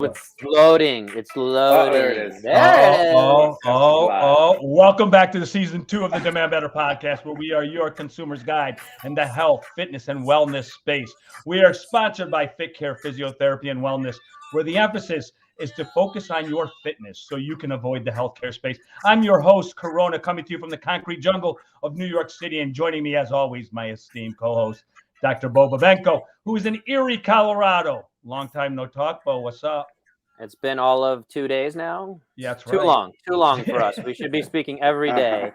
It's loading. It's loading. There it is. There it is. Welcome back to the season 2 of the Demand Better podcast, where we are your consumer's guide in the health, fitness, and wellness space. We are sponsored by Fit Care Physiotherapy and Wellness, where the emphasis is to focus on your fitness so you can avoid the healthcare space. I'm your host, Corona, coming to you from the concrete jungle of New York City, and joining me, as always, my esteemed co-host, Dr. Bo Babenko, who is in Erie, Colorado. Long time no talk, Bo. What's up? It's been all of 2 days now. Yeah, that's Too right. Too long for us. We should be speaking every day.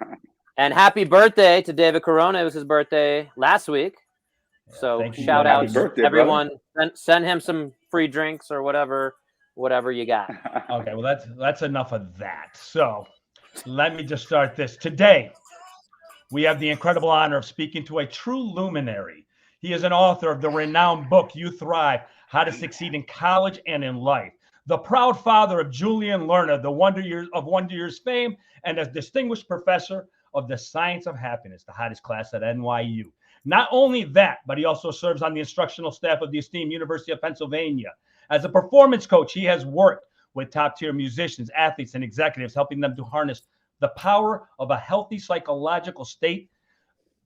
And happy birthday to David Corona. It was his birthday last week. So shout out to everyone. Send him some free drinks or whatever you got. Okay, well, that's enough of that. So let me just start this. Today, we have the incredible honor of speaking to a true luminary. He is an author of the renowned book, You Thrive, How to Succeed in College and in Life. The proud father of Julian Lerner, the Wonder Years fame, and a distinguished professor of the science of happiness, the hottest class at NYU. Not only that, but he also serves on the instructional staff of the esteemed University of Pennsylvania. As a performance coach, he has worked with top-tier musicians, athletes, and executives, helping them to harness the power of a healthy psychological state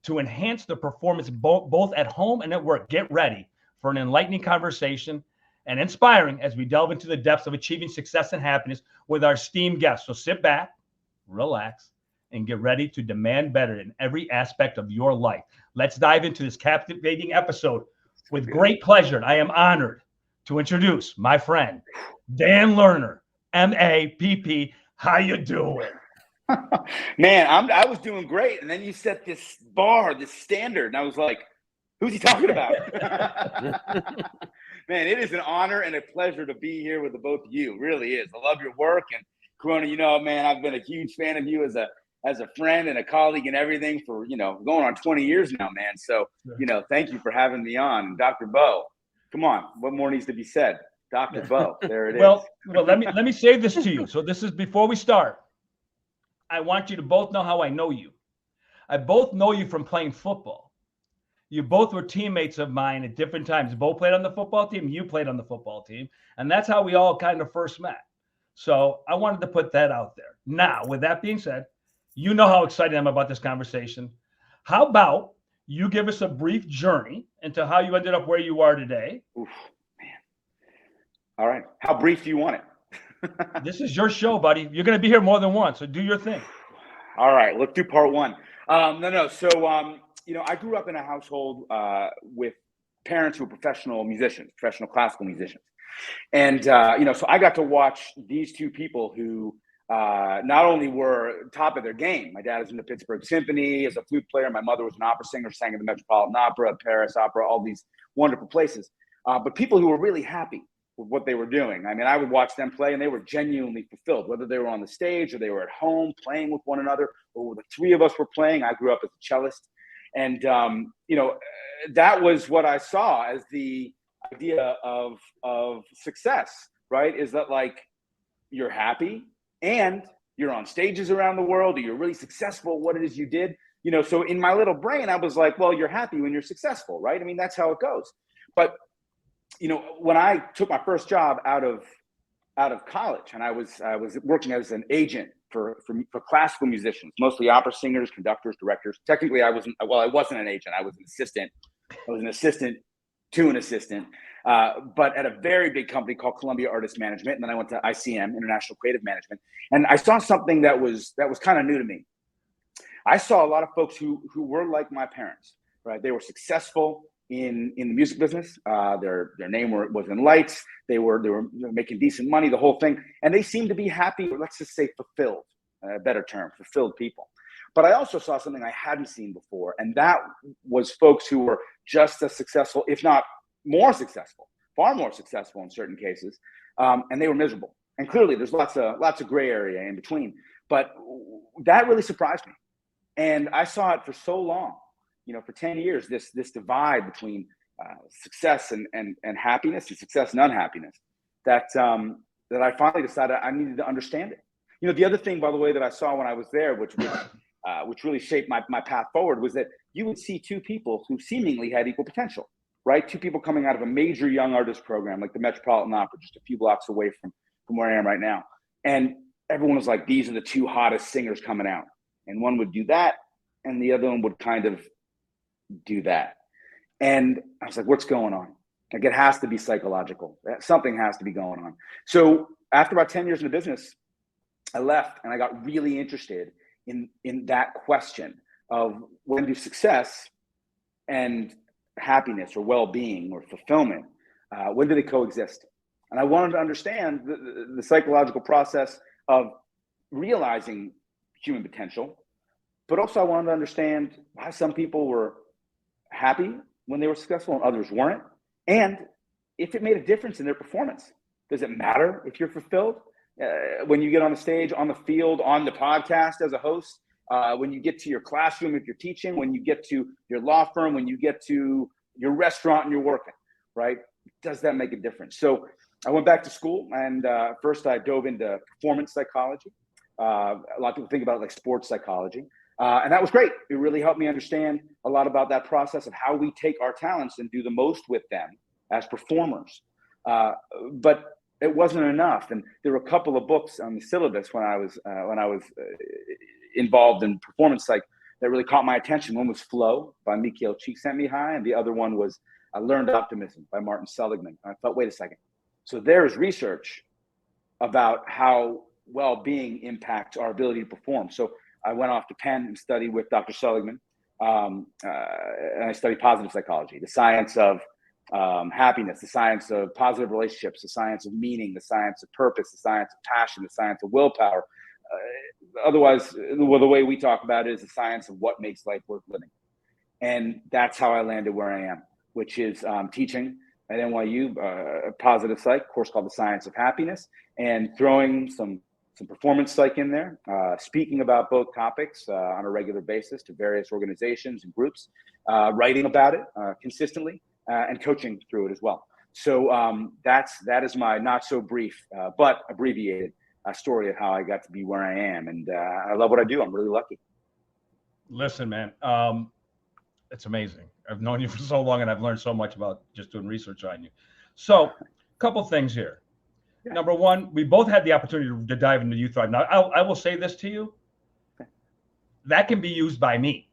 to enhance their performance both at home and at work. Get ready for an enlightening conversation and inspiring as we delve into the depths of achieving success and happiness with our esteemed guests. So sit back, relax, and get ready to demand better in every aspect of your life. Let's dive into this captivating episode. With great pleasure, I am honored to introduce my friend, Dan Lerner, MAPP. How you doing? Man, I was doing great, and then you set this bar, this standard, and I was like, who's he talking about? Man, it is an honor and a pleasure to be here with the both of you. It really is. I love your work, and Corona, man, I've been a huge fan of you as a friend and a colleague and everything for, going on 20 years now, man. So, thank you for having me on. Dr. Bo, come on, what more needs to be said? Dr. Bo, there it is. Well, let me say this to you. So this is before we start. I want you to both know how I know you. I both know you from playing football. You both were teammates of mine at different times. Bo played on the football team. You played on the football team. And that's how we all kind of first met. So I wanted to put that out there. Now, with that being said, you know how excited I am about this conversation. How about you give us a brief journey into how you ended up where you are today? Oof, man. All right. How brief do you want it? This is your show, buddy. You're going to be here more than once, so do your thing. All right, let's do part one. So, I grew up in a household with parents who were professional musicians, professional classical musicians. And, so I got to watch these two people who not only were top of their game. My dad was in the Pittsburgh Symphony as a flute player. My mother was an opera singer, sang at the Metropolitan Opera, Paris Opera, all these wonderful places. But people who were really happy with what they were doing. I mean, I would watch them play and they were genuinely fulfilled, whether they were on the stage or they were at home playing with one another, or the three of us were playing. I grew up as a cellist. And, that was what I saw as the idea of success, right? Is that like, you're happy and you're on stages around the world, or you're really successful at what it is you did. So in my little brain, I was like, well, you're happy when you're successful, right? I mean, that's how it goes. But when I took my first job out of college, and I was working as an agent for classical musicians, mostly opera singers, conductors, directors. Technically, I wasn't an agent. I was an assistant. I was an assistant to an assistant, but at a very big company called Columbia Artist Management. And then I went to ICM, International Creative Management, and I saw something that was kind of new to me. I saw a lot of folks who were like my parents, right? They were successful in the music business. Their name was in lights. They were making decent money, the whole thing. And they seemed to be happy, or let's just say fulfilled, a better term, fulfilled people. But I also saw something I hadn't seen before. And that was folks who were just as successful, if not more successful, far more successful in certain cases. And they were miserable. And clearly there's lots of gray area in between. But that really surprised me. And I saw it for so long. For 10 years, this divide between success and happiness, and success and unhappiness, that I finally decided I needed to understand it. The other thing, by the way, that I saw when I was there, which really shaped my path forward, was that you would see two people who seemingly had equal potential, right? Two people coming out of a major young artist program like the Metropolitan Opera, just a few blocks away from where I am right now. And everyone was like, these are the two hottest singers coming out. And one would do that, and the other one would kind of do that. And I was like, what's going on? Like, it has to be psychological. Something has to be going on. So after about 10 years in the business, I left and I got really interested in that question of when do success and happiness or well-being or fulfillment, when do they coexist? And I wanted to understand the psychological process of realizing human potential, but also I wanted to understand why some people were happy when they were successful and others weren't, and if it made a difference in their performance. Does it matter if you're fulfilled when you get on the stage, on the field, on the podcast as a host, when you get to your classroom if you're teaching, when you get to your law firm, when you get to your restaurant and you're working, right? Does that make a difference? So I went back to school, and first I dove into performance psychology. A lot of people think about it like sports psychology. And that was great. It really helped me understand a lot about that process of how we take our talents and do the most with them as performers. But it wasn't enough. And there were a couple of books on the syllabus when I was involved in performance psych that really caught my attention. One was Flow by Mikhail Csikszentmihalyi, and the other one was Learned Optimism by Martin Seligman. And I thought, wait a second. So there's research about how well-being impacts our ability to perform. So I went off to Penn and studied with Dr. Seligman, and I studied positive psychology, the science of happiness, the science of positive relationships, the science of meaning, the science of purpose, the science of passion, the science of willpower. Otherwise, well, the way we talk about it is the science of what makes life worth living. And that's how I landed where I am, which is teaching at NYU, a positive psych course called The Science of Happiness, and throwing some performance psych in there, speaking about both topics on a regular basis to various organizations and groups, writing about it consistently, and coaching through it as well. So that is my not so brief but abbreviated story of how I got to be where I am, and I love what I do. I'm really lucky. Listen, man, it's amazing. I've known you for so long, and I've learned so much about just doing research on you. So, a couple things here. Yeah. Number one, we both had the opportunity to dive into You Thrive. Now, I will say this to you. That can be used by me.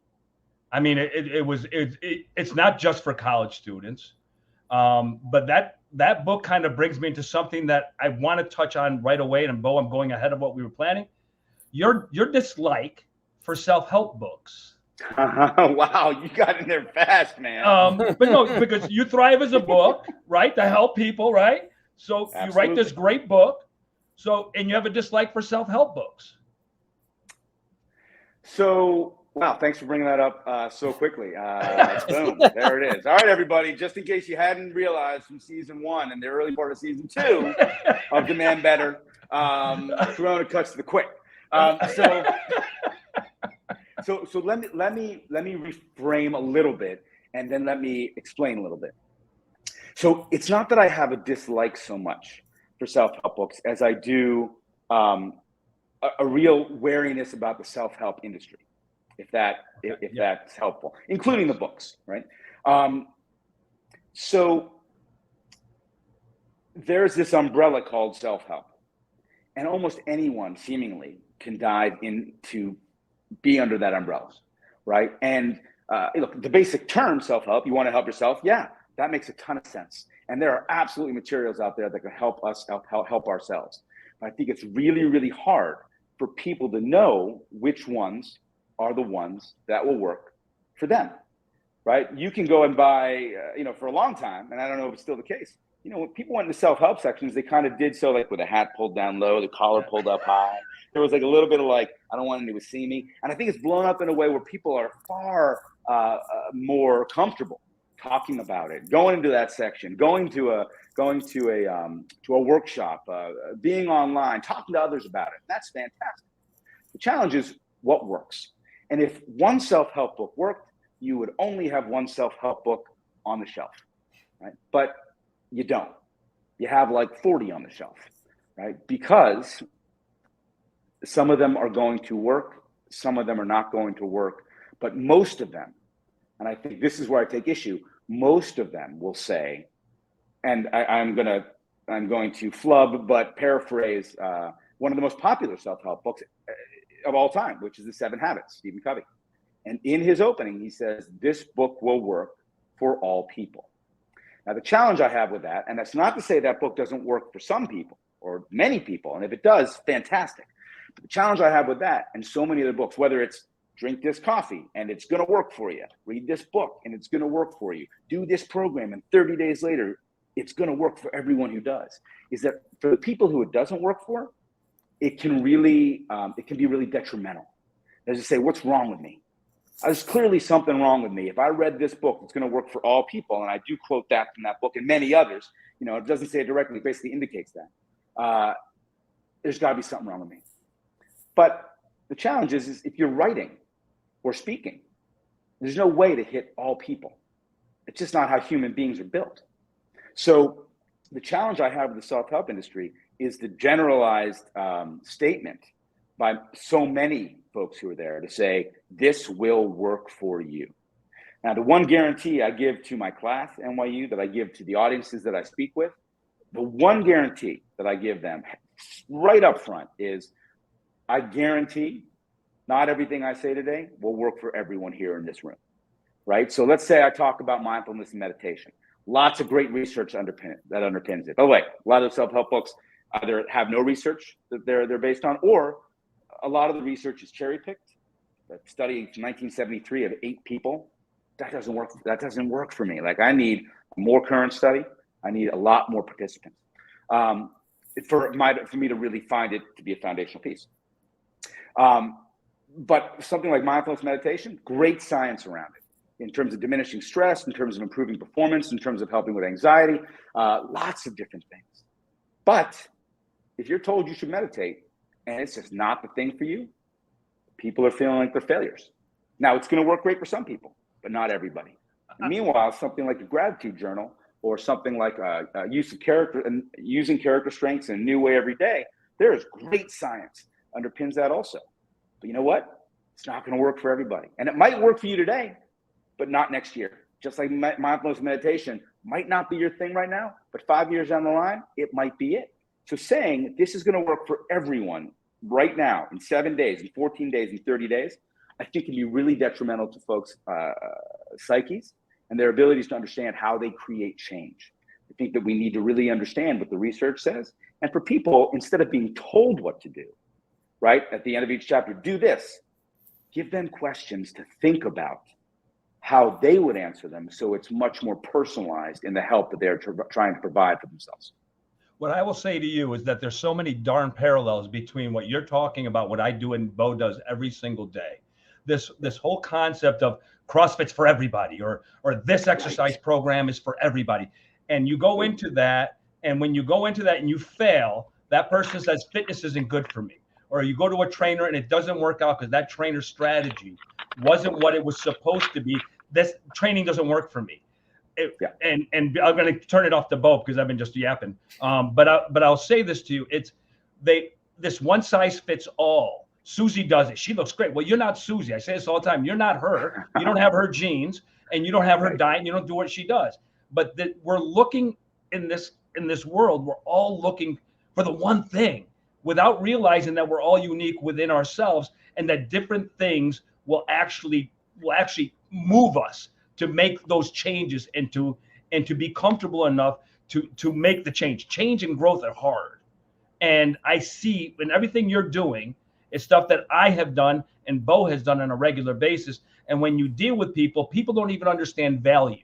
I mean, it's not just for college students, but that book kind of brings me into something that I want to touch on right away. And Bo, I'm going ahead of what we were planning. Your dislike for self-help books. Wow, you got in there fast, man. But no, because You Thrive is a book, right, to help people, right? So Absolutely. You write this great book, and you have a dislike for self-help books. So, wow, thanks for bringing that up so quickly. Boom, there it is. All right, everybody, just in case you hadn't realized from season 1 and the early part of season 2 of Demand Better, Corona cuts to the quick. So let me reframe a little bit, and then let me explain a little bit. So it's not that I have a dislike so much for self-help books as I do a real wariness about the self-help industry, if that's helpful, including the books, right? So there's this umbrella called self-help, and almost anyone seemingly can dive into be under that umbrella, right? And look, the basic term self-help, you want to help yourself, yeah, that makes a ton of sense. And there are absolutely materials out there that can help us help ourselves. But I think it's really, really hard for people to know which ones are the ones that will work for them, right? You can go and buy, for a long time, and I don't know if it's still the case, when people went into self-help sections, they kind of did so like with a hat pulled down low, the collar pulled up high. There was like a little bit of like, I don't want anyone to see me. And I think it's blown up in a way where people are far more comfortable talking about it, going into that section, going to a workshop, being online, talking to others about it. That's fantastic. The challenge is what works. And if one self-help book worked, you would only have one self-help book on the shelf, right? But you don't. You have like 40 on the shelf, right? Because some of them are going to work, some of them are not going to work, but most of them, and I think this is where I take issue, most of them will say, and I'm going to flub but paraphrase one of the most popular self-help books of all time, which is The 7 Habits, Stephen Covey. And in his opening, he says, this book will work for all people. Now, the challenge I have with that, and that's not to say that book doesn't work for some people or many people, and if it does, fantastic. But the challenge I have with that and so many other books, whether it's drink this coffee and it's going to work for you, read this book and it's going to work for you, do this program and 30 days later, it's going to work for everyone who does, is that for the people who it doesn't work for, it can be really detrimental. As you say, what's wrong with me? There's clearly something wrong with me. If I read this book, it's going to work for all people. And I do quote that from that book and many others. It doesn't say it directly, it basically indicates that. There's got to be something wrong with me. But the challenge is if you're writing or speaking, there's no way to hit all people. It's just not how human beings are built. So the challenge I have with the self-help industry is the generalized statement by so many folks who are there to say, this will work for you. Now, the one guarantee I give to my class, NYU, that I give to the audiences that I speak with, the one guarantee that I give them right up front is I guarantee not everything I say today will work for everyone here in this room, right? So let's say I talk about mindfulness and meditation. Lots of great research that underpins it. By the way, a lot of self-help books either have no research that they're based on, or a lot of the research is cherry-picked. A study from 1973 of 8 people, that doesn't work. That doesn't work for me. Like, I need a more current study. I need a lot more participants for me to really find it to be a foundational piece. But something like mindfulness meditation, great science around it in terms of diminishing stress, in terms of improving performance, in terms of helping with anxiety, lots of different things. But if you're told you should meditate and it's just not the thing for you, people are feeling like they're failures. Now, it's going to work great for some people, but not everybody. And meanwhile, something like a gratitude journal or something like using character strengths in a new way every day, there is great science underpins that also. But you know what? It's not going to work for everybody. And it might work for you today, but not next year. Just like mindfulness meditation might not be your thing right now, but 5 years down the line, it might be it. So saying this is going to work for everyone right now in 7 days, in 14 days, in 30 days, I think can be really detrimental to folks' psyches and their abilities to understand how they create change. I think that we need to really understand what the research says. And for people, instead of being told what to do, right, at the end of each chapter, do this, give them questions to think about how they would answer them, so it's much more personalized in the help that they're trying to provide for themselves. What I will say to you is that there's so many darn parallels between what you're talking about, what I do and Bo does every single day. This whole concept of CrossFit's for everybody, or this exercise program is for everybody. And you go into that, and when you go into that and you fail, that person says fitness isn't good for me. Or you go to a trainer and it doesn't work out because that trainer's strategy wasn't what it was supposed to be. This training doesn't work for me. And I'm going to turn it off to Bo because I've been just yapping. But I'll say this to you: this one size fits all. Susie does it. She looks great. Well, you're not Susie. I say this all the time. You're not her. You don't have her genes, and you don't have her diet. And you don't do what she does. But we're looking in this world. We're all looking for the one thing, without realizing that we're all unique within ourselves, and that different things will actually move us to make those changes and to be comfortable enough to make the change. Change and growth are hard. And I see in everything you're doing is stuff that I have done and Bo has done on a regular basis. And when you deal with people don't even understand value.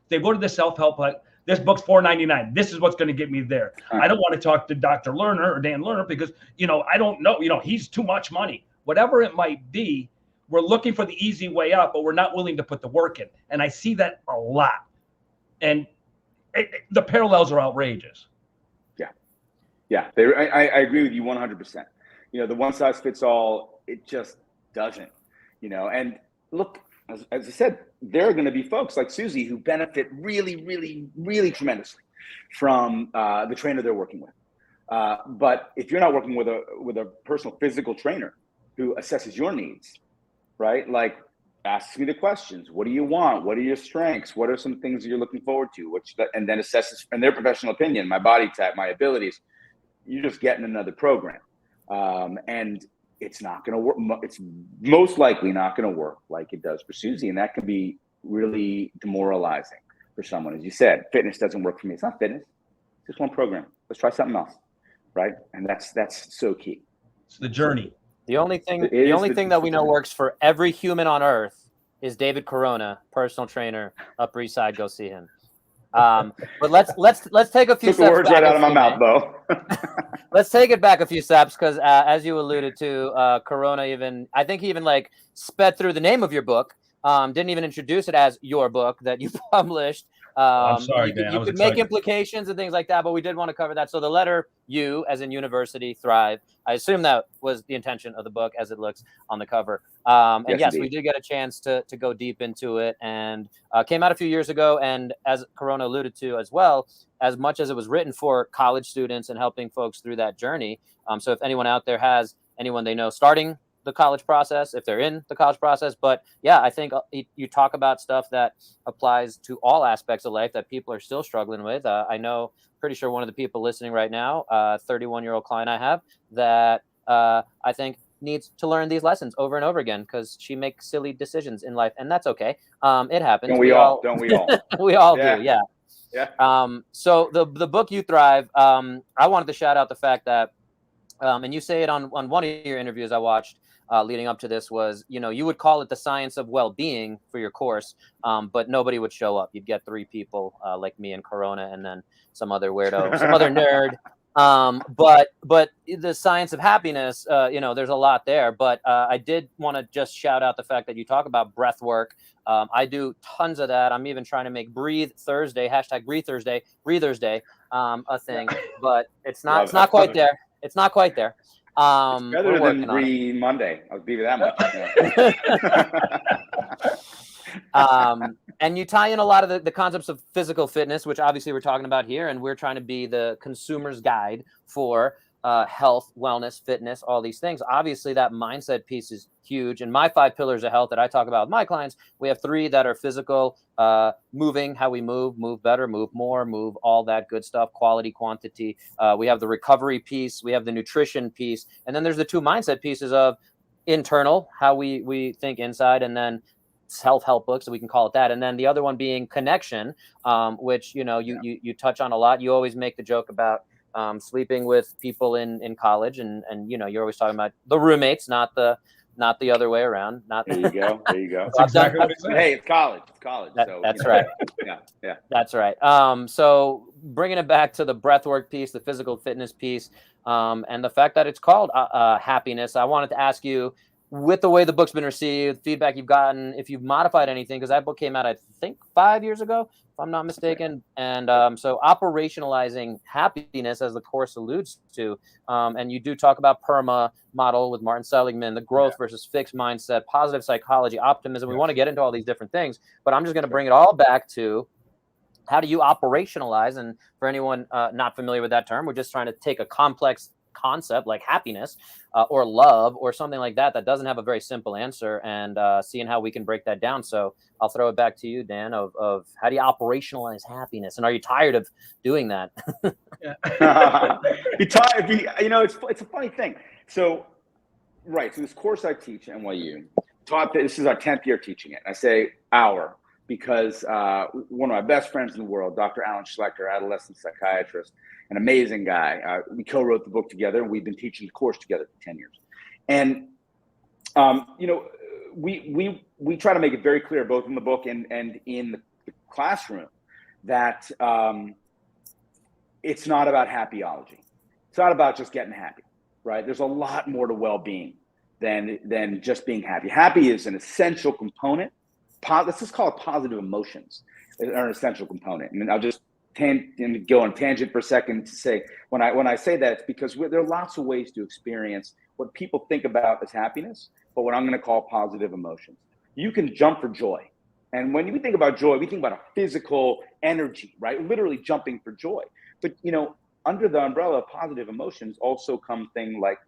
They go to the self-help, like, this book's $4.99. This is what's going to get me there. I don't want to talk to Dr. Lerner or Dan Lerner because, I don't know, he's too much money. Whatever it might be, we're looking for the easy way out, but we're not willing to put the work in. And I see that a lot. And the parallels are outrageous. Yeah. I agree with you 100%. The one size fits all, it just doesn't, and look, as I said, there are going to be folks like Susie who benefit really, really, really tremendously from the trainer they're working with. But if you're not working with a personal physical trainer who assesses your needs, right? Like, asks me the questions. What do you want? What are your strengths? What are some things that you're looking forward to? And then assesses, in their professional opinion, my body type, my abilities. You're just getting another program. And it's not going to work. It's most likely not going to work like it does for Susie. And that can be really demoralizing for someone. As you said, fitness doesn't work for me. It's not fitness. It's just one program. Let's try something else. Right. And that's so key. It's the journey. The only thing that we know works for every human on earth is David Corona, personal trainer, Upper East Side. Go see him. But let's take a few Took steps the words back, right out of my mouth, Bo. Let's take it back a few steps because, as you alluded to, Corona I think he even like sped through the name of your book. Didn't even introduce it as your book that you published. I'm sorry, Dan. You could make implications and things like that, but we did want to cover that. So the letter U, as in university, thrive. I assume that was the intention of the book as it looks on the cover. And yes, we did get a chance to go deep into it, and came out a few years ago. And as Corona alluded to as well, as much as it was written for college students and helping folks through that journey. So if anyone out there has anyone they know starting the college process, if they're in the college process. But yeah, I think you talk about stuff that applies to all aspects of life that people are still struggling with. I know, pretty sure one of the people listening right now, 31-year-old client I have that I think needs to learn these lessons over and over again because she makes silly decisions in life, and that's okay. It happens. Don't we all? We all do. Yeah. So the book You Thrive, I wanted to shout out the fact that, and you say it on one of your interviews I watched leading up to this, was, you would call it the science of well-being for your course, but nobody would show up. You'd get 3 people like me and Corona, and then some other weirdo, some other nerd. But the science of happiness, there's a lot there. But I did want to just shout out the fact that you talk about breath work. I do tons of that. I'm even trying to make Breathe Thursday, #Breathe Thursday, a thing. But it's not quite there. It's not quite there. It's better than Breathe Monday. I'll give you that much. And you tie in a lot of the concepts of physical fitness, which obviously we're talking about here, and we're trying to be the consumer's guide for health, wellness, fitness, all these things. Obviously, that mindset piece is huge. And my 5 pillars of health that I talk about with my clients, we have 3 that are physical, moving, how we move better, move more, move all that good stuff, quality, quantity. We have the recovery piece, we have the nutrition piece, and then there's the 2 mindset pieces of internal, how we think inside, and then self-help books, so we can call it that. And then the other one being connection, which, you touch on a lot. You always make the joke about sleeping with people in college, and you're always talking about the roommates, not the other way around. There you go. That's exactly what it is. Hey, it's college. That's right. Yeah. That's right. So bringing it back to the breathwork piece, the physical fitness piece, and the fact that it's called happiness, I wanted to ask you, with the way the book's been received, feedback you've gotten, if you've modified anything, because that book came out, I think, 5 years ago, if I'm not mistaken. And so operationalizing happiness, as the course alludes to, and you do talk about PERMA model with Martin Seligman, the growth versus fixed mindset, positive psychology, optimism. We want to get into all these different things, but I'm just going to bring it all back to, how do you operationalize? And for anyone not familiar with that term, we're just trying to take a complex concept like happiness or love or something like that doesn't have a very simple answer, and seeing how we can break that down. So I'll throw it back to you, Dan, of how do you operationalize happiness, and are you tired of doing that? You're tired. It's a funny thing. So this course I teach at NYU, this is our 10th year teaching it. I say our because one of my best friends in the world, Dr. Alan Schlechter, adolescent psychiatrist, an amazing guy. We co-wrote the book together, and we've been teaching the course together for 10 years. And, we try to make it very clear, both in the book and in the classroom, that it's not about happyology. It's not about just getting happy, right? There's a lot more to well-being than just being happy. Happy is an essential component. Let's just call it positive emotions are an essential component. And I'll just go on tangent for a second to say, when I say that, it's because there are lots of ways to experience what people think about as happiness, but what I'm going to call positive emotions. You can jump for joy. And when we think about joy, we think about a physical energy, right? Literally jumping for joy. But, under the umbrella of positive emotions also come things like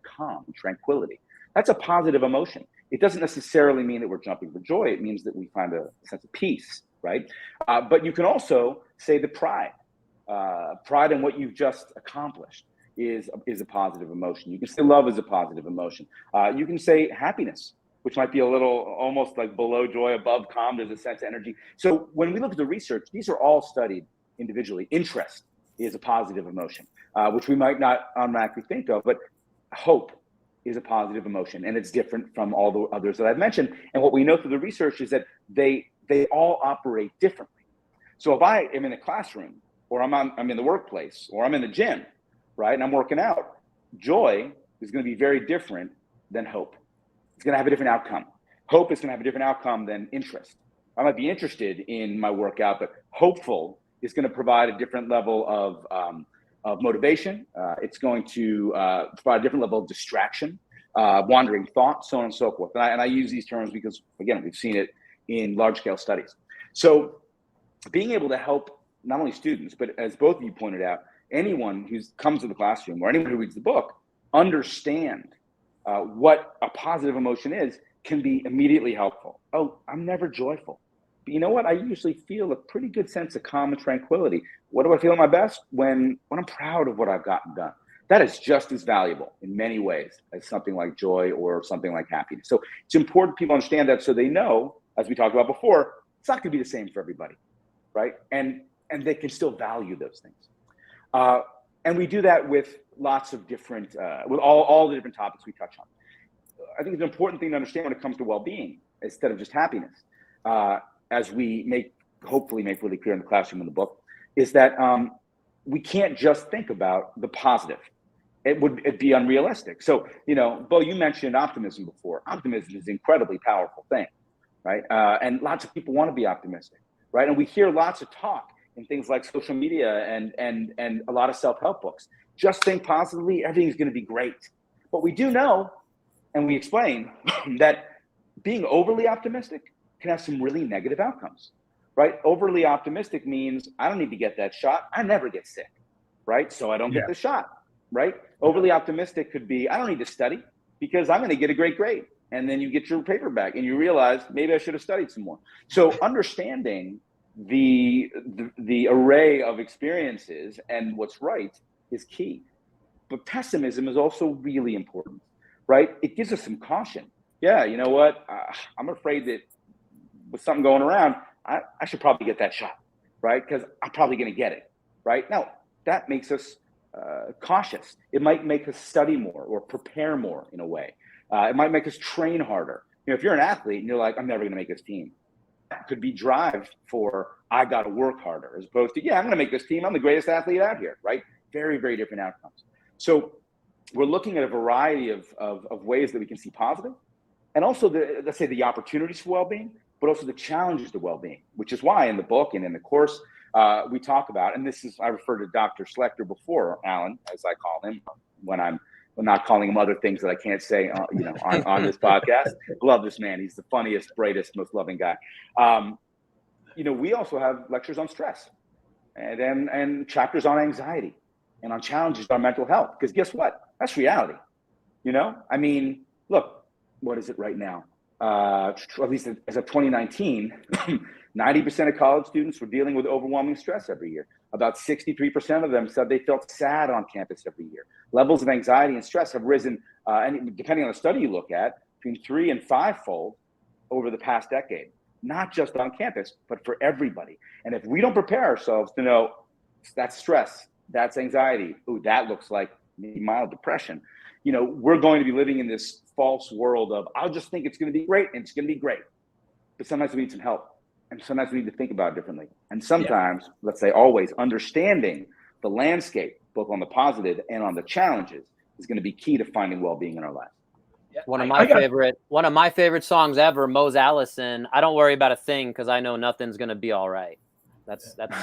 calm, tranquility. That's a positive emotion. it doesn't necessarily mean that we're jumping for joy. It means that we find a sense of peace, right? But you can also say that pride in what you've just accomplished is a positive emotion. You can say love is a positive emotion. You can say happiness, which might be a little almost like below joy, above calm. There's a sense of energy. So when we look at the research, these are all studied individually. Interest is a positive emotion, which we might not automatically think of, but hope is a positive emotion, and it's different from all the others that I've mentioned. And what we know through the research is that they all operate differently. So if I am in a classroom, or I'm in the workplace, or I'm in the gym, right, and I'm working out, joy is going to be very different than hope. It's going to have a different outcome. Hope is going to have a different outcome than interest. I might be interested in my workout, but hopeful is going to provide a different level of motivation. It's going to provide a different level of distraction, wandering thought, so on and so forth. And I use these terms because, again, we've seen it in large-scale studies. So being able to help not only students, but as both of you pointed out, anyone who comes to the classroom or anyone who reads the book, understand what a positive emotion is can be immediately helpful. Oh, I'm never joyful. But you know what? I usually feel a pretty good sense of calm and tranquility. What do I feel at my best? When I'm proud of what I've gotten done. That is just as valuable in many ways as something like joy or something like happiness. So it's important people understand that so they know, as we talked about before, it's not going to be the same for everybody, right? And they can still value those things. And we do that with lots of different, with all the different topics we touch on. I think it's an important thing to understand when it comes to well-being instead of just happiness, as we hopefully make really clear in the classroom in the book, is that we can't just think about the positive. It'd be unrealistic. So, Bo, you mentioned optimism before. Optimism is an incredibly powerful thing, right? And lots of people want to be optimistic, right? And we hear lots of talk in things like social media and a lot of self-help books. Just think positively, everything's going to be great. But we do know, and we explain, that being overly optimistic can have some really negative outcomes, right? Overly optimistic means I don't need to get that shot. I never get sick, right? So I don't get the shot, right? Overly optimistic could be I don't need to study because I'm going to get a great grade. And then you get your paper back and you realize maybe I should have studied some more. So understanding the array of experiences and what's right is key. But pessimism is also really important, right? It gives us some caution. Yeah, you know what? I'm afraid that with something going around, I should probably get that shot, right? Because I'm probably going to get it, right? Now, that makes us cautious. It might make us study more or prepare more in a way. It might make us train harder. If you're an athlete and you're like, I'm never going to make this team, that could be drive for I got to work harder, as opposed to, I'm going to make this team. I'm the greatest athlete out here, right? Very, very different outcomes. So we're looking at a variety of ways that we can see positive, and also let's say the opportunities for well-being, but also the challenges to well-being, which is why in the book and in the course we talk about, and this is, I referred to Dr. Schlechter before, Alan, as I call him, when I'm not calling him other things that I can't say, on this podcast. Love this man. He's the funniest, brightest, most loving guy. We also have lectures on stress and chapters on anxiety and on challenges on mental health. Because guess what? That's reality. I mean, look, what is it right now? At least as of 2019, 90% of college students were dealing with overwhelming stress every year. About 63% of them said they felt sad on campus every year. Levels of anxiety and stress have risen, and depending on the study you look at, between 3- and 5-fold over the past decade, not just on campus, but for everybody. And if we don't prepare ourselves to know that's stress, that's anxiety, ooh, that looks like mild depression, we're going to be living in this false world of, I'll just think it's going to be great, and it's going to be great. But sometimes we need some help. And sometimes we need to think about it differently. And sometimes, let's say always, understanding the landscape, both on the positive and on the challenges, is going to be key to finding well-being in our lives. Yeah, one of my favorite songs ever, Mose Allison, I don't worry about a thing because I know nothing's going to be all right. That's that's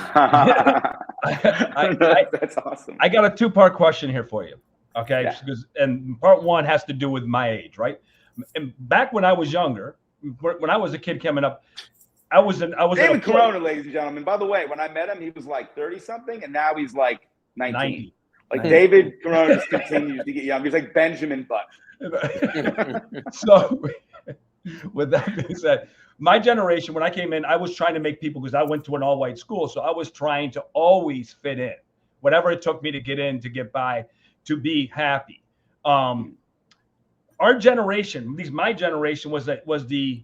awesome. I got a 2-part question here for you. Okay. Yeah. And part 1 has to do with my age, right? And back when I was younger, when I was a kid coming up, I was David Corona, ladies and gentlemen. By the way, when I met him, he was like 30-something, and now he's like 19. 90. Like 90. David Corona just continues to get younger. He's like Benjamin Button. with that being said, my generation, when I came in, I was trying to make people, because I went to an all-white school, so I was trying to always fit in, whatever it took me to get in, to get by, to be happy. Our generation, at least my generation, was the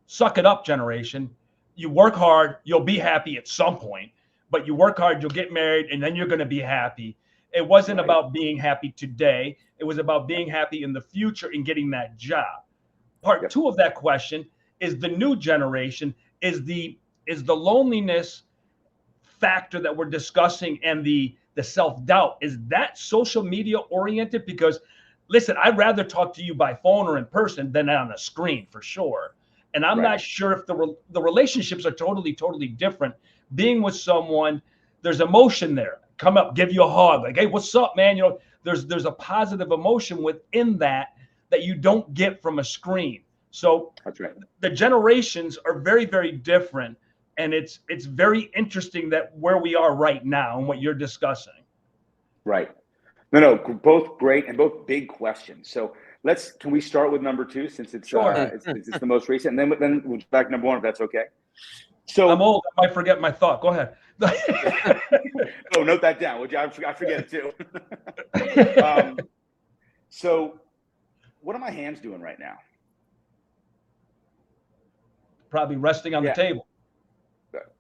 suck it up generation. You work hard, you'll be happy at some point, but you work hard, you'll get married, and then you're going to be happy. It wasn't about being happy today. It was about being happy in the future and getting that job. Part two of that question is the new generation, is the loneliness factor that we're discussing, and the self-doubt. Is that social media oriented? Because listen, I'd rather talk to you by phone or in person than on a screen, for sure. And I'm not sure if the relationships are totally different. Being with someone, there's emotion there. Come up, give you a hug, like, hey, what's up, man? You know, there's a positive emotion within that you don't get from a screen. So that's right. The generations are very different, and it's very interesting that where we are right now and what you're discussing. Right. No, both great and both big questions. So can we start with number two, since it's it's the most recent, and then we'll back to number one, if that's okay. So I'm old. I might forget my thought. Go ahead. Oh, note that down. Would you? I forget it too. So what are my hands doing right now? Probably resting on the table.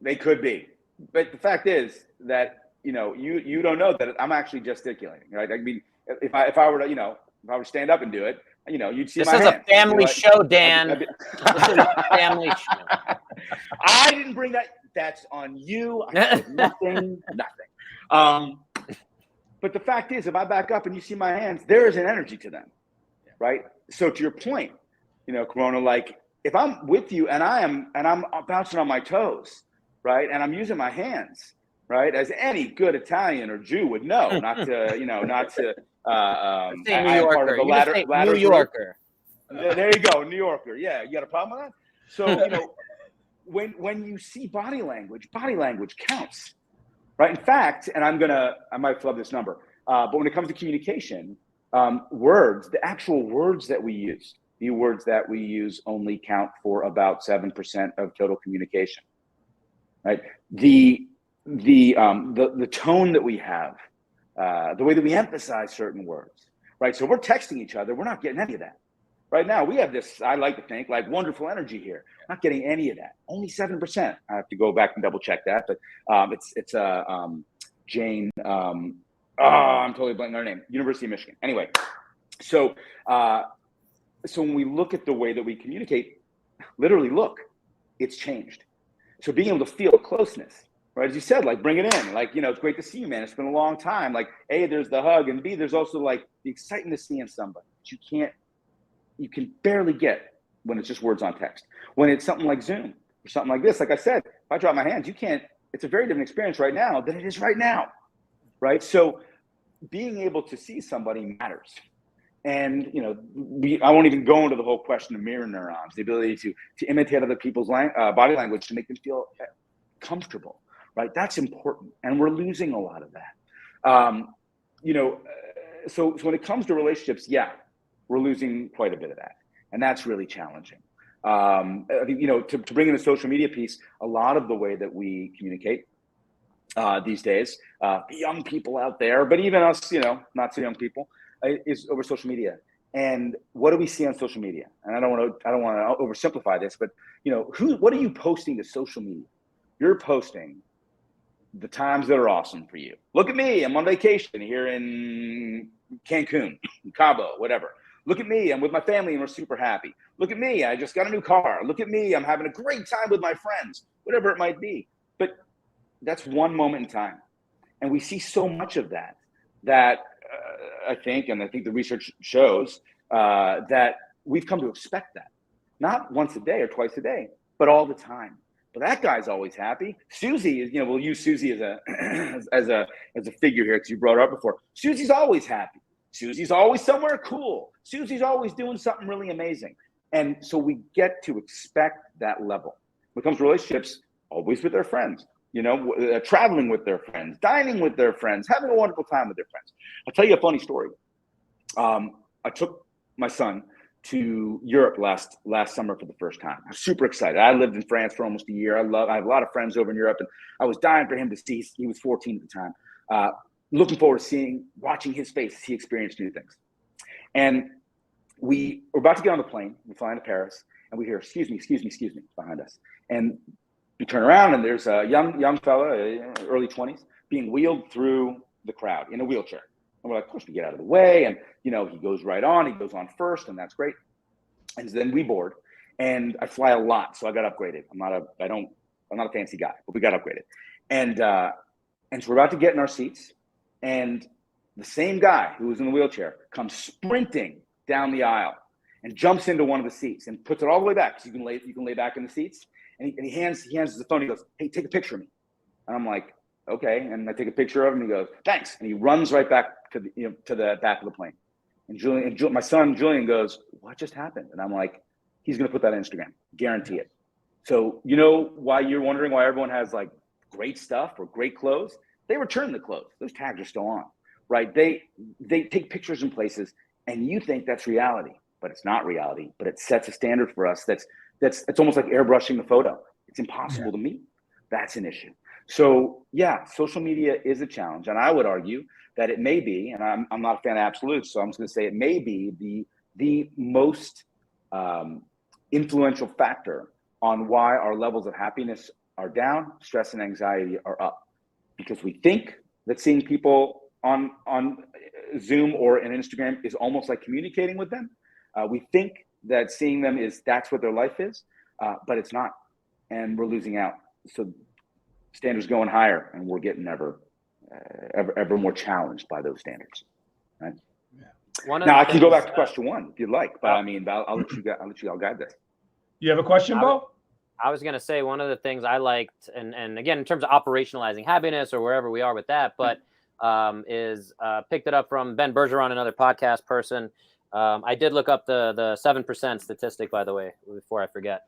They could be, but the fact is that you don't know that I'm actually gesticulating, right? I mean, if I were to stand up and do it, you'd see my hands. This is a family show, Dan. This is a family show. I didn't bring that. That's on you. I said nothing. But the fact is, if I back up and you see my hands, there is an energy to them, right? So to your point, Corona, like if I'm with you and I'm bouncing on my toes, right, and I'm using my hands, right, as any good Italian or Jew would know, not to New Yorker. New Yorker. There you go, New Yorker. Yeah, you got a problem with that? So when you see body language counts, right? In fact, and I might flub this number, but when it comes to communication, the actual words that we use, the words that we use only count for about 7% of total communication, right? The tone that we have, the way that we emphasize certain words, right? So we're texting each other, we're not getting any of that. Right now, we have this, I like to think, like wonderful energy here. Not getting any of that. Only 7%. I have to go back and double check that, but it's Jane. I'm totally blanking on her name. University of Michigan. Anyway, so when we look at the way that we communicate, literally look, it's changed. So being able to feel closeness, right? As you said, like bring it in. Like, it's great to see you, man. It's been a long time. Like, A, there's the hug, and B, there's also like the excitement of seeing somebody that you can barely get when it's just words on text. When it's something like Zoom or something like this, like I said, if I drop my hands, it's a very different experience right now than it is right now, right? So being able to see somebody matters. And, I won't even go into the whole question of mirror neurons, the ability to imitate other people's body language to make them feel comfortable, right? That's important. And we're losing a lot of that. So when it comes to relationships, we're losing quite a bit of that. And that's really challenging. I think, to bring in the social media piece, a lot of the way that we communicate these days, the young people out there, but even us, not so young people, is over social media. And what do we see on social media? And I don't want to oversimplify this, but what are you posting to social media? You're posting the times that are awesome for you. Look at me, I'm on vacation here in Cancun, Cabo, whatever. Look at me, I'm with my family and we're super happy. Look at me, I just got a new car. Look at me, I'm having a great time with my friends, whatever it might be. But that's one moment in time. And we see so much of that I think the research shows that we've come to expect that. Not once a day or twice a day, but all the time. But that guy's always happy. Susie is, we'll use Susie as a figure here because you brought her up before. Susie's always happy. Susie's always somewhere cool. Susie's always doing something really amazing. And so we get to expect that level. When it comes to relationships, always with their friends, traveling with their friends, dining with their friends, having a wonderful time with their friends. I'll tell you a funny story. I took my son to Europe last summer for the first time. I was super excited. I lived in France for almost a year. I have a lot of friends over in Europe, and I was dying for him to see. He was 14 at the time. Looking forward to watching his face as he experienced new things. And we were about to get on the plane. We fly into Paris, and we hear, excuse me, behind us. And we turn around, and there's a young fella, early 20s, being wheeled through the crowd in a wheelchair. And we're like, of course, we get out of the way. And, he goes right on. He goes on first, and that's great. And then we board. And I fly a lot, so I got upgraded. I'm not a fancy guy, but we got upgraded. And so we're about to get in our seats. And the same guy who was in the wheelchair comes sprinting down the aisle and jumps into one of the seats and puts it all the way back, so you can lay back in the seats. And he hands us the phone. He goes, "Hey, take a picture of me." And I'm like, "Okay." And I take a picture of him. And he goes, "Thanks." And he runs right back to the back of the plane. And my son Julian goes, "What just happened?" And I'm like, "He's going to put that on Instagram, guarantee it." So why you're wondering why everyone has like great stuff or great clothes? They return the clothes. Those tags are still on, right? They take pictures in places, and you think that's reality, but it's not reality. But it sets a standard for us it's almost like airbrushing the photo. It's impossible to meet. That's an issue. So yeah, social media is a challenge, and I would argue that it may be, and I'm not a fan of absolutes, so I'm just going to say it may be the most influential factor on why our levels of happiness are down, stress and anxiety are up, because we think that seeing people on Zoom or an Instagram is almost like communicating with them. We think that seeing them that's what their life is, but it's not, and we're losing out. So standards going higher, and we're getting ever more challenged by those standards. Right? Yeah. Now I can go back to question one if you'd like, but I'll let you all guide this. You have a question, Bo? I was going to say one of the things I liked, and again, in terms of operationalizing happiness or wherever we are with that, but picked it up from Ben Bergeron, another podcast person. I did look up the 7% statistic, by the way, before I forget.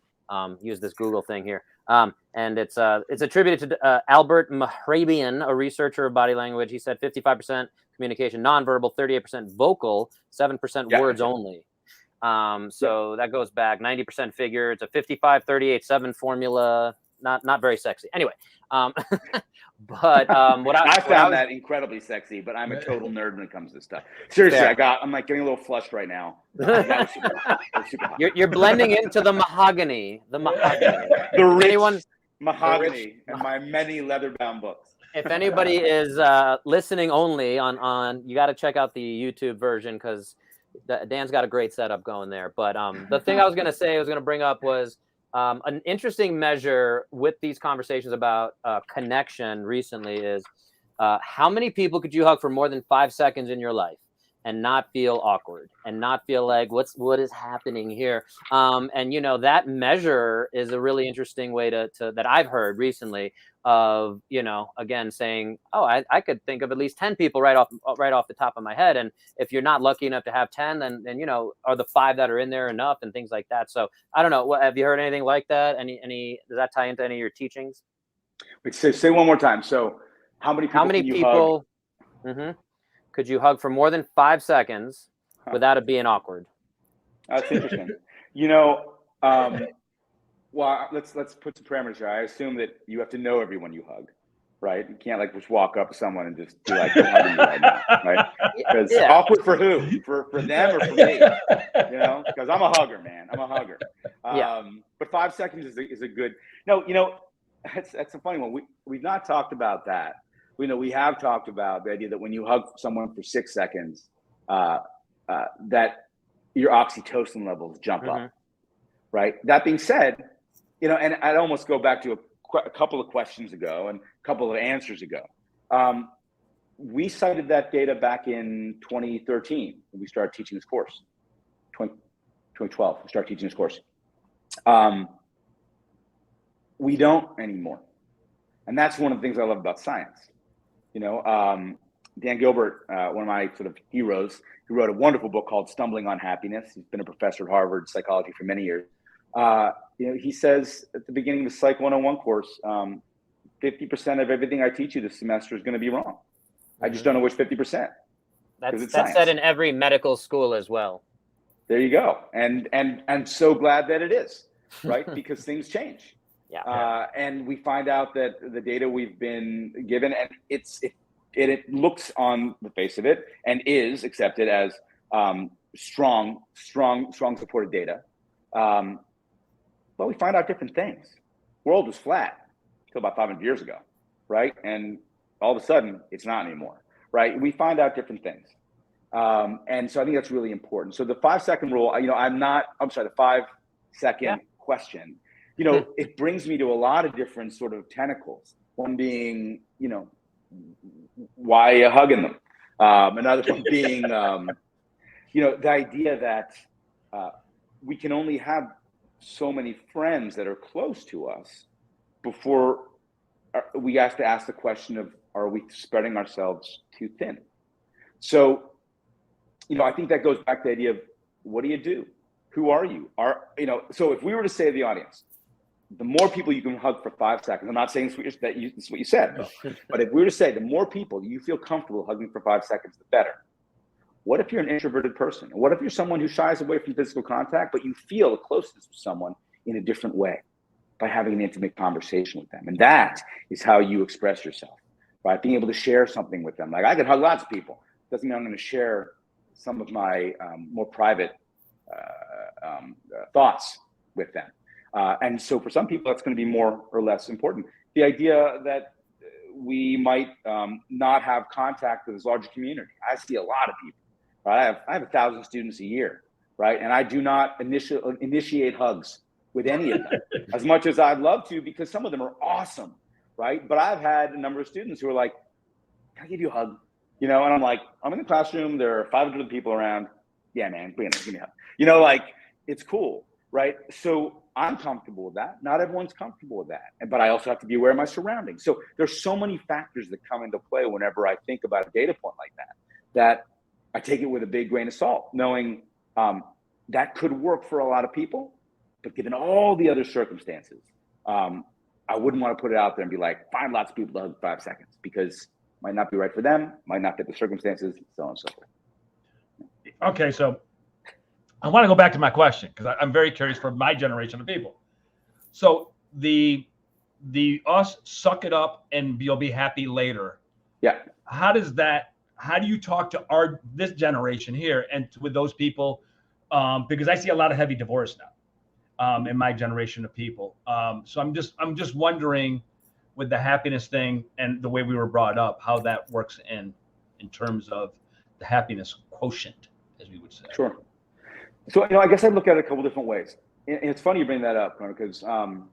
Use this Google thing here. And it's attributed to Albert Mahrabian, a researcher of body language. He said 55% communication nonverbal, 38% vocal, 7% words only. So that goes back 90% figure. It's a 55-38-7 formula. Not very sexy. Anyway, but what I found that incredibly sexy. But I'm a total nerd when it comes to this stuff. Seriously, I'm like getting a little flushed right now. That was super hot. You're blending into the mahogany. The rich mahogany and my many leather-bound books. If anybody is listening only on, you got to check out the YouTube version because Dan's got a great setup going there. But the thing I was going to bring up was. An interesting measure with these conversations about connection recently is how many people could you hug for more than 5 seconds in your life and not feel awkward and not feel like what is happening here? And that measure is a really interesting way to that I've heard recently of again saying, oh, I could think of at least 10 people right off the top of my head, and if you're not lucky enough to have 10, then are the 5 that are in there enough and things like that. So I don't know, have you heard anything like that? Any does that tie into any of your teachings? Wait, say one more time. So how many people could you hug for more than 5 seconds without it being awkward? That's interesting. Well, let's put some parameters here. I assume that you have to know everyone you hug, right? You can't just walk up to someone and just be like, I'm hugging you right now, right? Because awkward for who? For them or for me? Because I'm a hugger, man. I'm a hugger. But 5 seconds is a good. No, that's a funny one. We've not talked about that. We have talked about the idea that when you hug someone for 6 seconds, that your oxytocin levels jump up, right? That being said, and I'd almost go back to a couple of questions ago and a couple of answers ago. We cited that data back in 2013 when we started teaching this course. 2012, we started teaching this course. We don't anymore. And that's one of the things I love about science. Dan Gilbert, one of my sort of heroes, who wrote a wonderful book called Stumbling on Happiness. He's been a professor at Harvard psychology for many years. He says at the beginning of the Psych 101 course, 50% of everything I teach you this semester is going to be wrong. I just don't know which 50%. That's said in every medical school as well. There you go. And so glad that it is, right? Because things change. Yeah. And we find out that the data we've been given, and it looks on the face of it and is accepted as strong supported data. But we find out different things. World was flat until about 500 years ago, right? And all of a sudden, it's not anymore, right? We find out different things. And so I think that's really important. So the 5-second rule, the 5-second question, it brings me to a lot of different sort of tentacles. One being, why are you hugging them? Another one being, the idea that we can only have so many friends that are close to us before we have to ask the question of, are we spreading ourselves too thin? So, I think that goes back to the idea of, what do you do? Who are you? So if we were to say to the audience, the more people you can hug for 5 seconds, I'm not saying it's what you said, but if we were to say the more people you feel comfortable hugging for 5 seconds, the better. What if you're an introverted person? What if you're someone who shies away from physical contact, but you feel a closeness with someone in a different way by having an intimate conversation with them? And that is how you express yourself, right? Being able to share something with them. Like, I could hug lots of people. Doesn't mean I'm going to share some of my more private thoughts with them. And so for some people, that's going to be more or less important. The idea that we might not have contact with this larger community. I see a lot of people, right? I have 1,000 students a year, right? And I do not initiate hugs with any of them as much as I'd love to, because some of them are awesome, right? But I've had a number of students who are like, can I give you a hug? And I'm like, I'm in the classroom, there are 500 people around. Yeah, man, give me a hug. It's cool, right? So I'm comfortable with that. Not everyone's comfortable with that. But I also have to be aware of my surroundings. So there's so many factors that come into play whenever I think about a data point like that I take it with a big grain of salt, knowing that could work for a lot of people, but given all the other circumstances, I wouldn't want to put it out there and be like, find lots of people to hug 5 seconds, because might not be right for them, might not fit the circumstances, so on and so forth. Okay, so I want to go back to my question, because I'm very curious for my generation of people. So the us suck it up and you'll be happy later. Yeah. How do you talk to this generation here and with those people? Because I see a lot of heavy divorce now in my generation of people. So I'm just wondering, with the happiness thing and the way we were brought up, how that works in terms of the happiness quotient, as we would say. Sure. So, I guess I look at it a couple different ways. And it's funny you bring that up, because for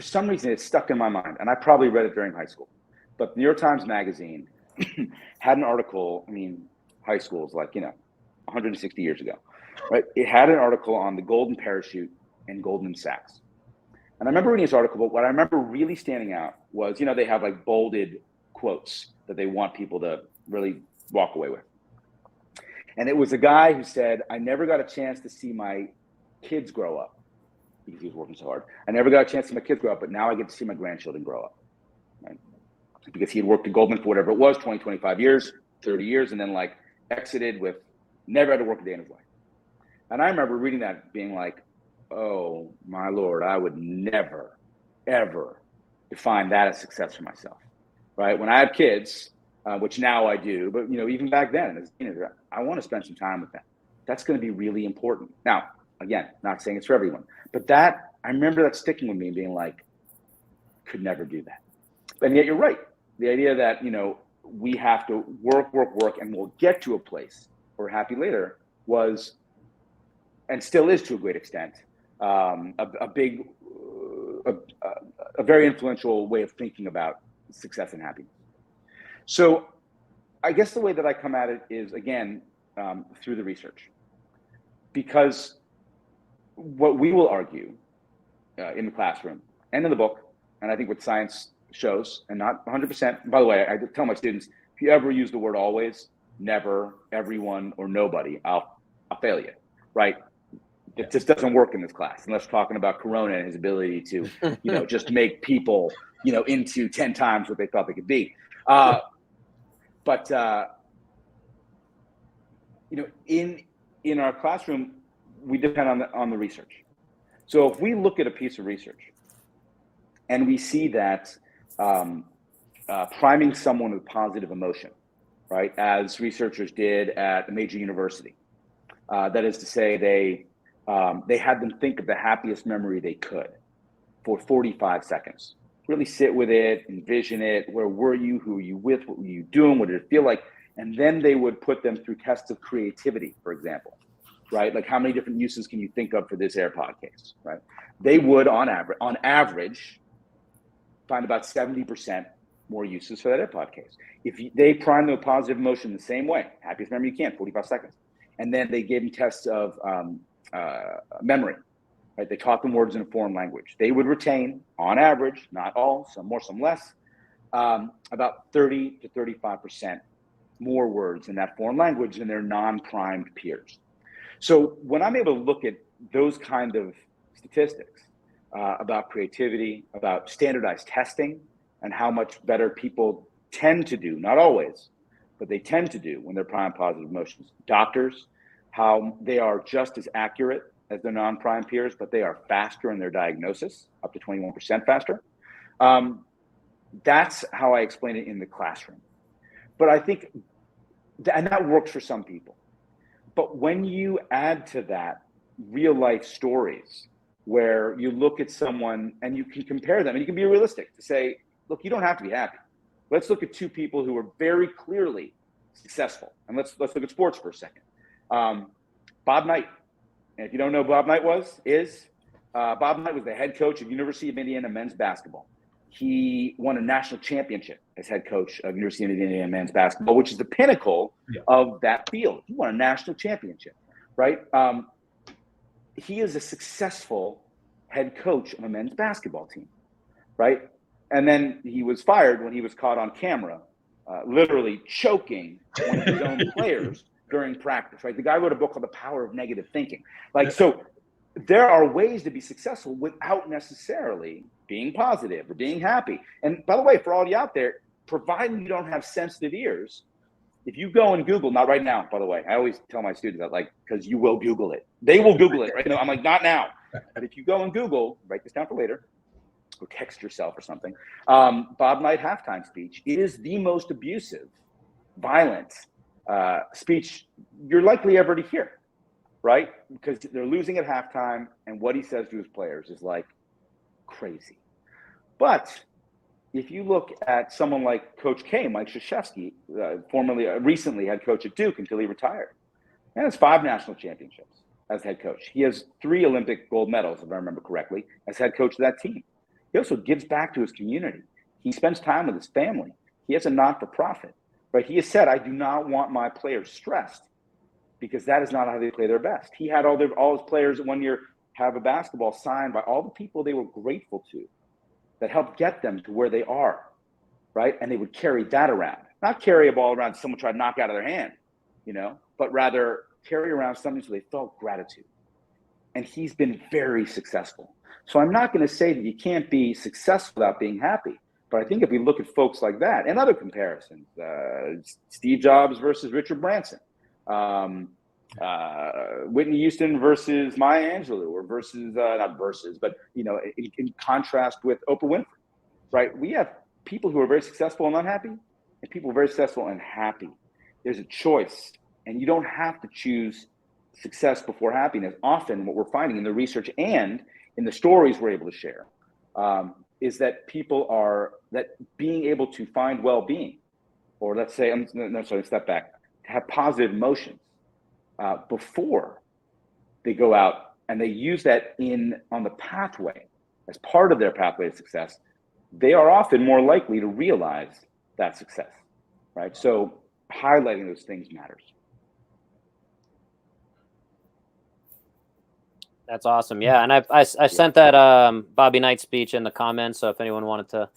some reason it's stuck in my mind, and I probably read it during high school. But the New York Times Magazine had an article, high school is like, 160 years ago, right? It had an article on the golden parachute and Goldman Sachs. And I remember reading this article, but what I remember really standing out was, they have like bolded quotes that they want people to really walk away with. And it was a guy who said, I never got a chance to see my kids grow up because he was working so hard. I never got a chance to see my kids grow up, but now I get to see my grandchildren grow up, right? Because he had worked at Goldman for whatever it was, 20, 25 years, 30 years, and then like exited with never had to work a day in his life. And I remember reading that being like, oh my Lord, I would never, ever define that as success for myself, right? When I have kids, which now I do, but even back then, as a teenager, I want to spend some time with them. That's going to be really important. Now, again, not saying it's for everyone, but I remember that sticking with me, being like, could never do that. And yet you're right. The idea that, we have to work, and we'll get to a place where we're happy later was, and still is to a great extent, a very influential way of thinking about success and happiness. So I guess the way that I come at it is, again, through the research, because what we will argue in the classroom and in the book, and I think what science shows, and not 100%, by the way, I tell my students, if you ever use the word always, never, everyone, or nobody, I'll fail you, right? It just doesn't work in this class unless we're talking about Corona and his ability to, just make people, into 10 times what they thought they could be. But in in our classroom, we depend on the research. So if we look at a piece of research and we see that priming someone with positive emotion, right, as researchers did at a major university, that is to say, they had them think of the happiest memory they could for 45 seconds. Really sit with it, envision it. Where were you? Who were you with? What were you doing? What did it feel like? And then they would put them through tests of creativity, for example, right? Like, how many different uses can you think of for this AirPod case, right? They would, on average, find about 70% more uses for that AirPod case. If they prime them with positive emotion the same way, happiest memory you can, 45 seconds. And then they gave them tests of memory, right? They taught them words in a foreign language. They would retain, on average, not all, some more, some less, about 30 to 35% more words in that foreign language than their non-primed peers. So when I'm able to look at those kind of statistics about creativity, about standardized testing, and how much better people tend to do, not always, but they tend to do when they're primed positive emotions. Doctors, how they are just as accurate as their non-prime peers, but they are faster in their diagnosis, up to 21% faster. That's how I explain it in the classroom. But I think, and that works for some people. But when you add to that real life stories where you look at someone and you can compare them, and you can be realistic to say, look, you don't have to be happy. Let's look at two people who are very clearly successful. And let's look at sports for a second. Bob Knight. And if you don't know who Bob Knight is Bob Knight was the head coach of University of Indiana men's basketball. He won a national championship as head coach of University of Indiana men's basketball, which is the pinnacle of that field. He won a national championship, right? He is a successful head coach of a men's basketball team, right? And then he was fired when he was caught on camera, literally choking one of his own players during practice, right? The guy wrote a book called The Power of Negative Thinking. Like, so there are ways to be successful without necessarily being positive or being happy. And by the way, for all you out there, providing you don't have sensitive ears, if you go and Google, not right now, by the way, I always tell my students that, like, because you will Google it. They will Google it, right? No, I'm like, not now. But if you go and Google, write this down for later, or text yourself or something, Bob Knight halftime speech is the most abusive, violent speech you're likely ever to hear, right? Because they're losing at halftime, and what he says to his players is like crazy. But if you look at someone like Coach K, Mike Krzyzewski, recently head coach at Duke until he retired, and has 5 national championships as head coach. He has 3 Olympic gold medals, if I remember correctly, as head coach of that team. He also gives back to his community. He spends time with his family. He has a not-for-profit, right? He has said, I do not want my players stressed because that is not how they play their best. He had all his players one year have a basketball signed by all the people they were grateful to that helped get them to where they are, right? And they would carry that around. Not carry a ball around someone tried to knock out of their hand, but rather carry around something so they felt gratitude. And he's been very successful. So I'm not going to say that you can't be successful without being happy. But I think if we look at folks like that and other comparisons, Steve Jobs versus Richard Branson, Whitney Houston versus Maya Angelou, or not versus, but in contrast with Oprah Winfrey, right? We have people who are very successful and unhappy, and people who are very successful and happy. There's a choice, and you don't have to choose success before happiness. Often, what we're finding in the research and in the stories we're able to share is that that being able to find well-being, or let's say, step back, to have positive emotions before they go out and they use that on the pathway as part of their pathway to success, they are often more likely to realize that success, right? So highlighting those things matters. That's awesome. Yeah, and I sent that Bobby Knight speech in the comments, so if anyone wanted to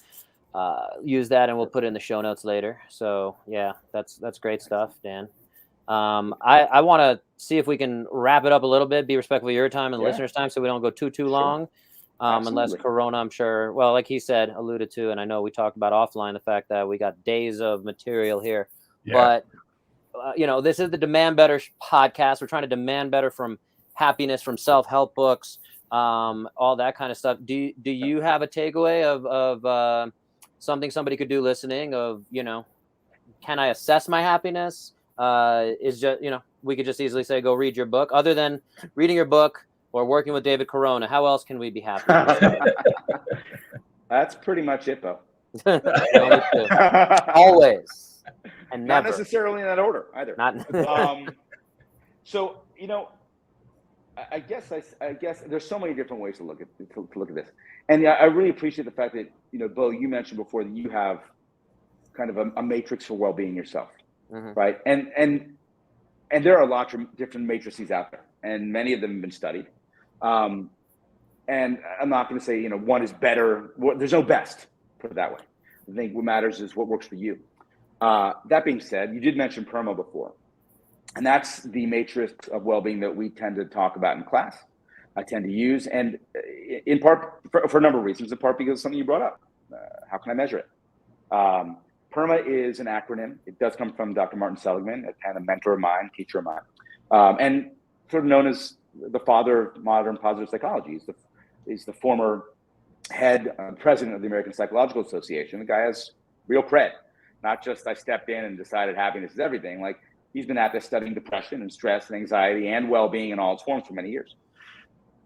use that, and we'll put it in the show notes later. So yeah, that's great stuff, Dan. I want to see if we can wrap it up a little bit, be respectful of your time and the listeners' time, so we don't go too long. Unless Corona, I'm sure, well, like he said, alluded to, and I know we talked about offline the fact that we got days of material here, but this is the Demand Better podcast. We're trying to demand better from happiness, from self-help books, all that kind of stuff. Do you have a takeaway of something somebody could do listening of, can I assess my happiness? Is just, we could just easily say, go read your book. Other than reading your book or working with David Corona, how else can we be happy? That's pretty much it, though. Always. And not never. necessarily in that order either. So, I guess there's so many different ways to look at this. And I really appreciate the fact that, Bo, you mentioned before that you have kind of a matrix for well-being yourself, right? And there are lots of different matrices out there, and many of them have been studied. And I'm not going to say, one is better. There's no best, put it that way. I think what matters is what works for you. That being said, you did mention PERMA before, and that's the matrix of well-being that we tend to talk about in class. I tend to use, and in part for a number of reasons, in part because of something you brought up. How can I measure it? PERMA is an acronym. It does come from Dr. Martin Seligman, a kind of mentor of mine, teacher of mine, and sort of known as the father of modern positive psychology. He's the former president of the American Psychological Association. The guy has real cred. Not just I stepped in and decided happiness is everything. Like, he's been at this studying depression and stress and anxiety and well-being in all its forms for many years.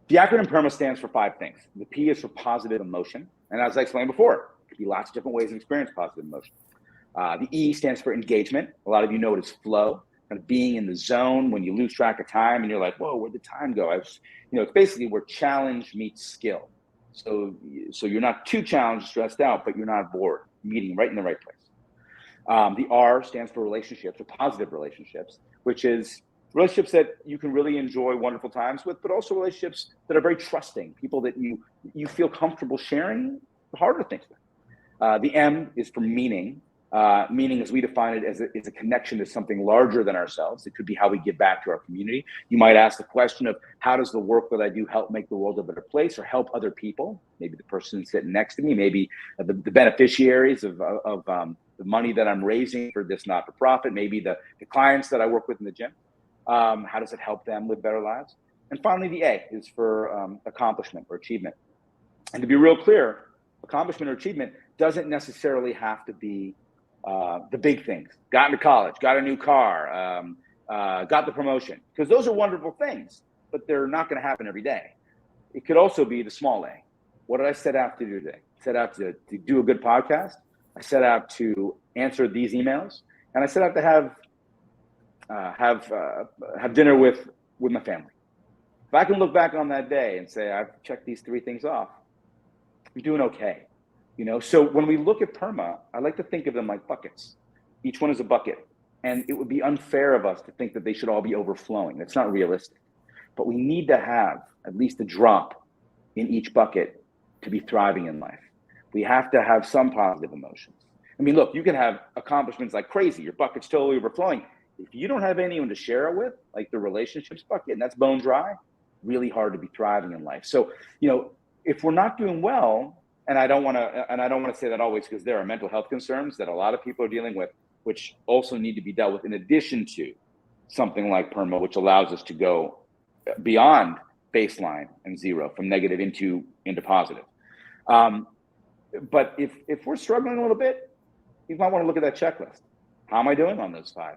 The acronym PERMA stands for 5 things. The P is for positive emotion. And as I explained before, it could be lots of different ways to experience positive emotion. The E stands for engagement. A lot of you know it as flow, kind of being in the zone when you lose track of time and you're like, whoa, where'd the time go? It's basically where challenge meets skill. So you're not too challenged, stressed out, but you're not bored, meeting right in the right place. The R stands for relationships, or positive relationships, which is relationships that you can really enjoy wonderful times with, but also relationships that are very trusting, people that you feel comfortable sharing the harder things with. The M is for meaning. Meaning, as we define it, is a connection to something larger than ourselves. It could be how we give back to our community. You might ask the question of, how does the work that I do help make the world a better place, or help other people? Maybe the person sitting next to me, maybe the beneficiaries of the money that I'm raising for this not-for-profit, maybe the clients that I work with in the gym. How does it help them live better lives? And finally, the A is for accomplishment or achievement. And to be real clear, accomplishment or achievement doesn't necessarily have to be the big things. Got into college, got a new car, got the promotion, because those are wonderful things, but they're not going to happen every day. It could also be the small A. What did I set out to do today? Set out to do a good podcast. I set out to answer these emails, and I set out to have dinner with my family. If I can look back on that day and say, I've checked these 3 things off, I'm doing okay. So when we look at PERMA, I like to think of them like buckets. Each one is a bucket. And it would be unfair of us to think that they should all be overflowing. That's not realistic. But we need to have at least a drop in each bucket to be thriving in life. We have to have some positive emotions. I mean, look, you can have accomplishments like crazy. Your bucket's totally overflowing. If you don't have anyone to share it with, like the relationships bucket, and that's bone dry, really hard to be thriving in life. So, if we're not doing well, and I don't want to say that always, because there are mental health concerns that a lot of people are dealing with, which also need to be dealt with in addition to something like PERMA, which allows us to go beyond baseline and zero, from negative into positive. But if we're struggling a little bit, you might want to look at that checklist. How am I doing on those five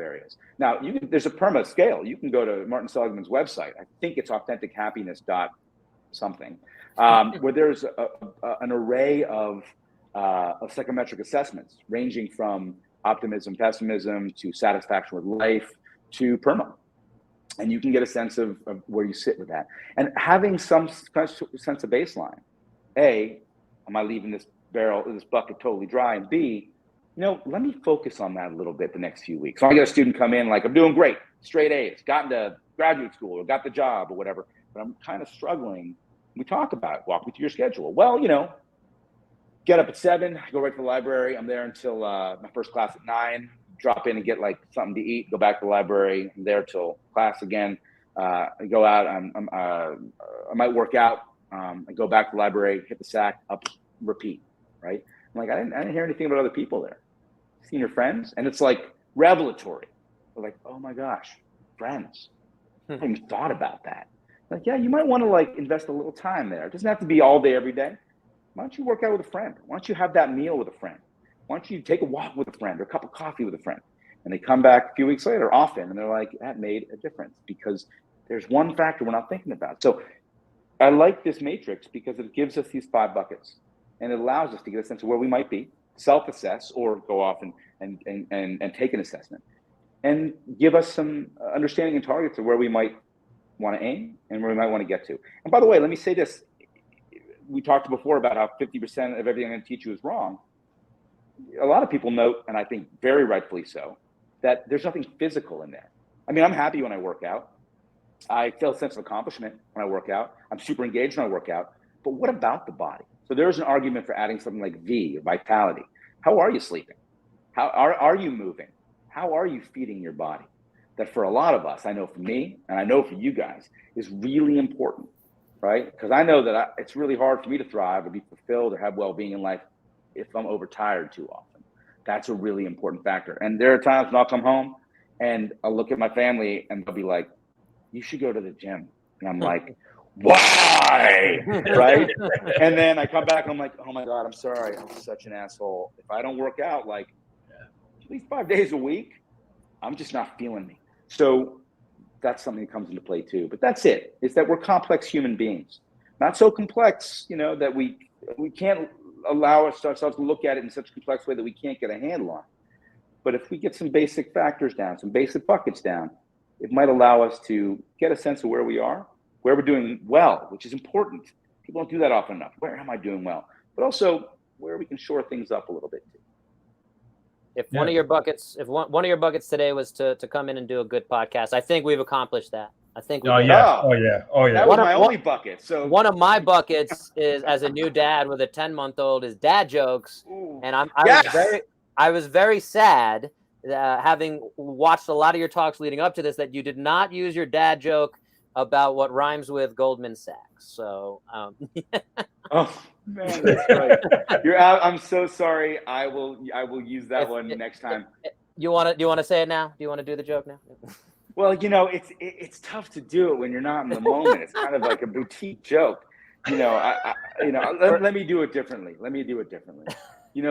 areas? Now, there's a PERMA scale. You can go to Martin Seligman's website. I think it's authentichappiness.something, where there's an array of psychometric assessments ranging from optimism, pessimism, to satisfaction with life, to PERMA. And you can get a sense of where you sit with that. And having some sense of baseline. A, am I leaving this bucket totally dry? And B, let me focus on that a little bit the next few weeks. So I get a student come in like, I'm doing great, straight A's, got into graduate school or got the job or whatever, but I'm kind of struggling. We talk about it, walk me through your schedule. Well, get up at 7, go right to the library. I'm there until my first class at 9, drop in and get like something to eat, go back to the library. I'm there till class again. I go out, I might work out. I go back to the library, hit the sack, up, repeat, right? I'm like, I didn't hear anything about other people there. Seen your friends? And it's like revelatory. They're like, oh my gosh, friends. I hadn't even thought about that. Like, yeah, you might want to like invest a little time there. It doesn't have to be all day, every day. Why don't you work out with a friend? Why don't you have that meal with a friend? Why don't you take a walk with a friend or a cup of coffee with a friend? And they come back a few weeks later often and they're like, that made a difference because there's one factor we're not thinking about. So I like this matrix because it gives us these 5 buckets and it allows us to get a sense of where we might be, self-assess or go off and take an assessment and give us some understanding and targets of where we might want to aim and where we might want to get to. And by the way, let me say this. We talked before about how 50% of everything I'm going to teach you is wrong. A lot of people note, and I think very rightfully so, that there's nothing physical in there. I mean, I'm happy when I work out. I feel a sense of accomplishment when I work out. I'm super engaged when I work out. But what about the body? So there's an argument for adding something like V, or vitality. How are you sleeping? How are you moving? How are you feeding your body? That for a lot of us, I know for me, and I know for you guys, is really important, right? Because I know that it's really hard for me to thrive or be fulfilled or have well-being in life if I'm overtired too often. That's a really important factor. And there are times when I'll come home and I'll look at my family and they'll be like, you should go to the gym. And I'm like, why? Right? And then I come back and I'm like, oh my God, I'm sorry. I'm such an asshole. If I don't work out like at least 5 days a week, I'm just not feeling me. So that's something that comes into play too. But that's it. It's that we're complex human beings. Not so complex, that we can't allow ourselves to look at it in such a complex way that we can't get a handle on. But if we get some basic factors down, some basic buckets down, it might allow us to get a sense of where we are, where we're doing well, which is important. People don't do that often enough. Where am I doing well? But also where we can shore things up a little bit too. If one of your buckets today was to come in and do a good podcast, I think we've accomplished that. I think. Oh yeah. That was my only bucket. So one of my buckets is, as a new dad with a 10-month-old, is dad jokes. Ooh. And I was very sad, having watched a lot of your talks leading up to this, that you did not use your dad joke about what rhymes with Goldman Sachs. So. Oh man, that's right. You're out. I'm so sorry. I will use that one next time. You want to say it now? Do you want to do the joke now? Well, it's tough to do it when you're not in the moment. It's kind of like a boutique joke. Let me do it differently. In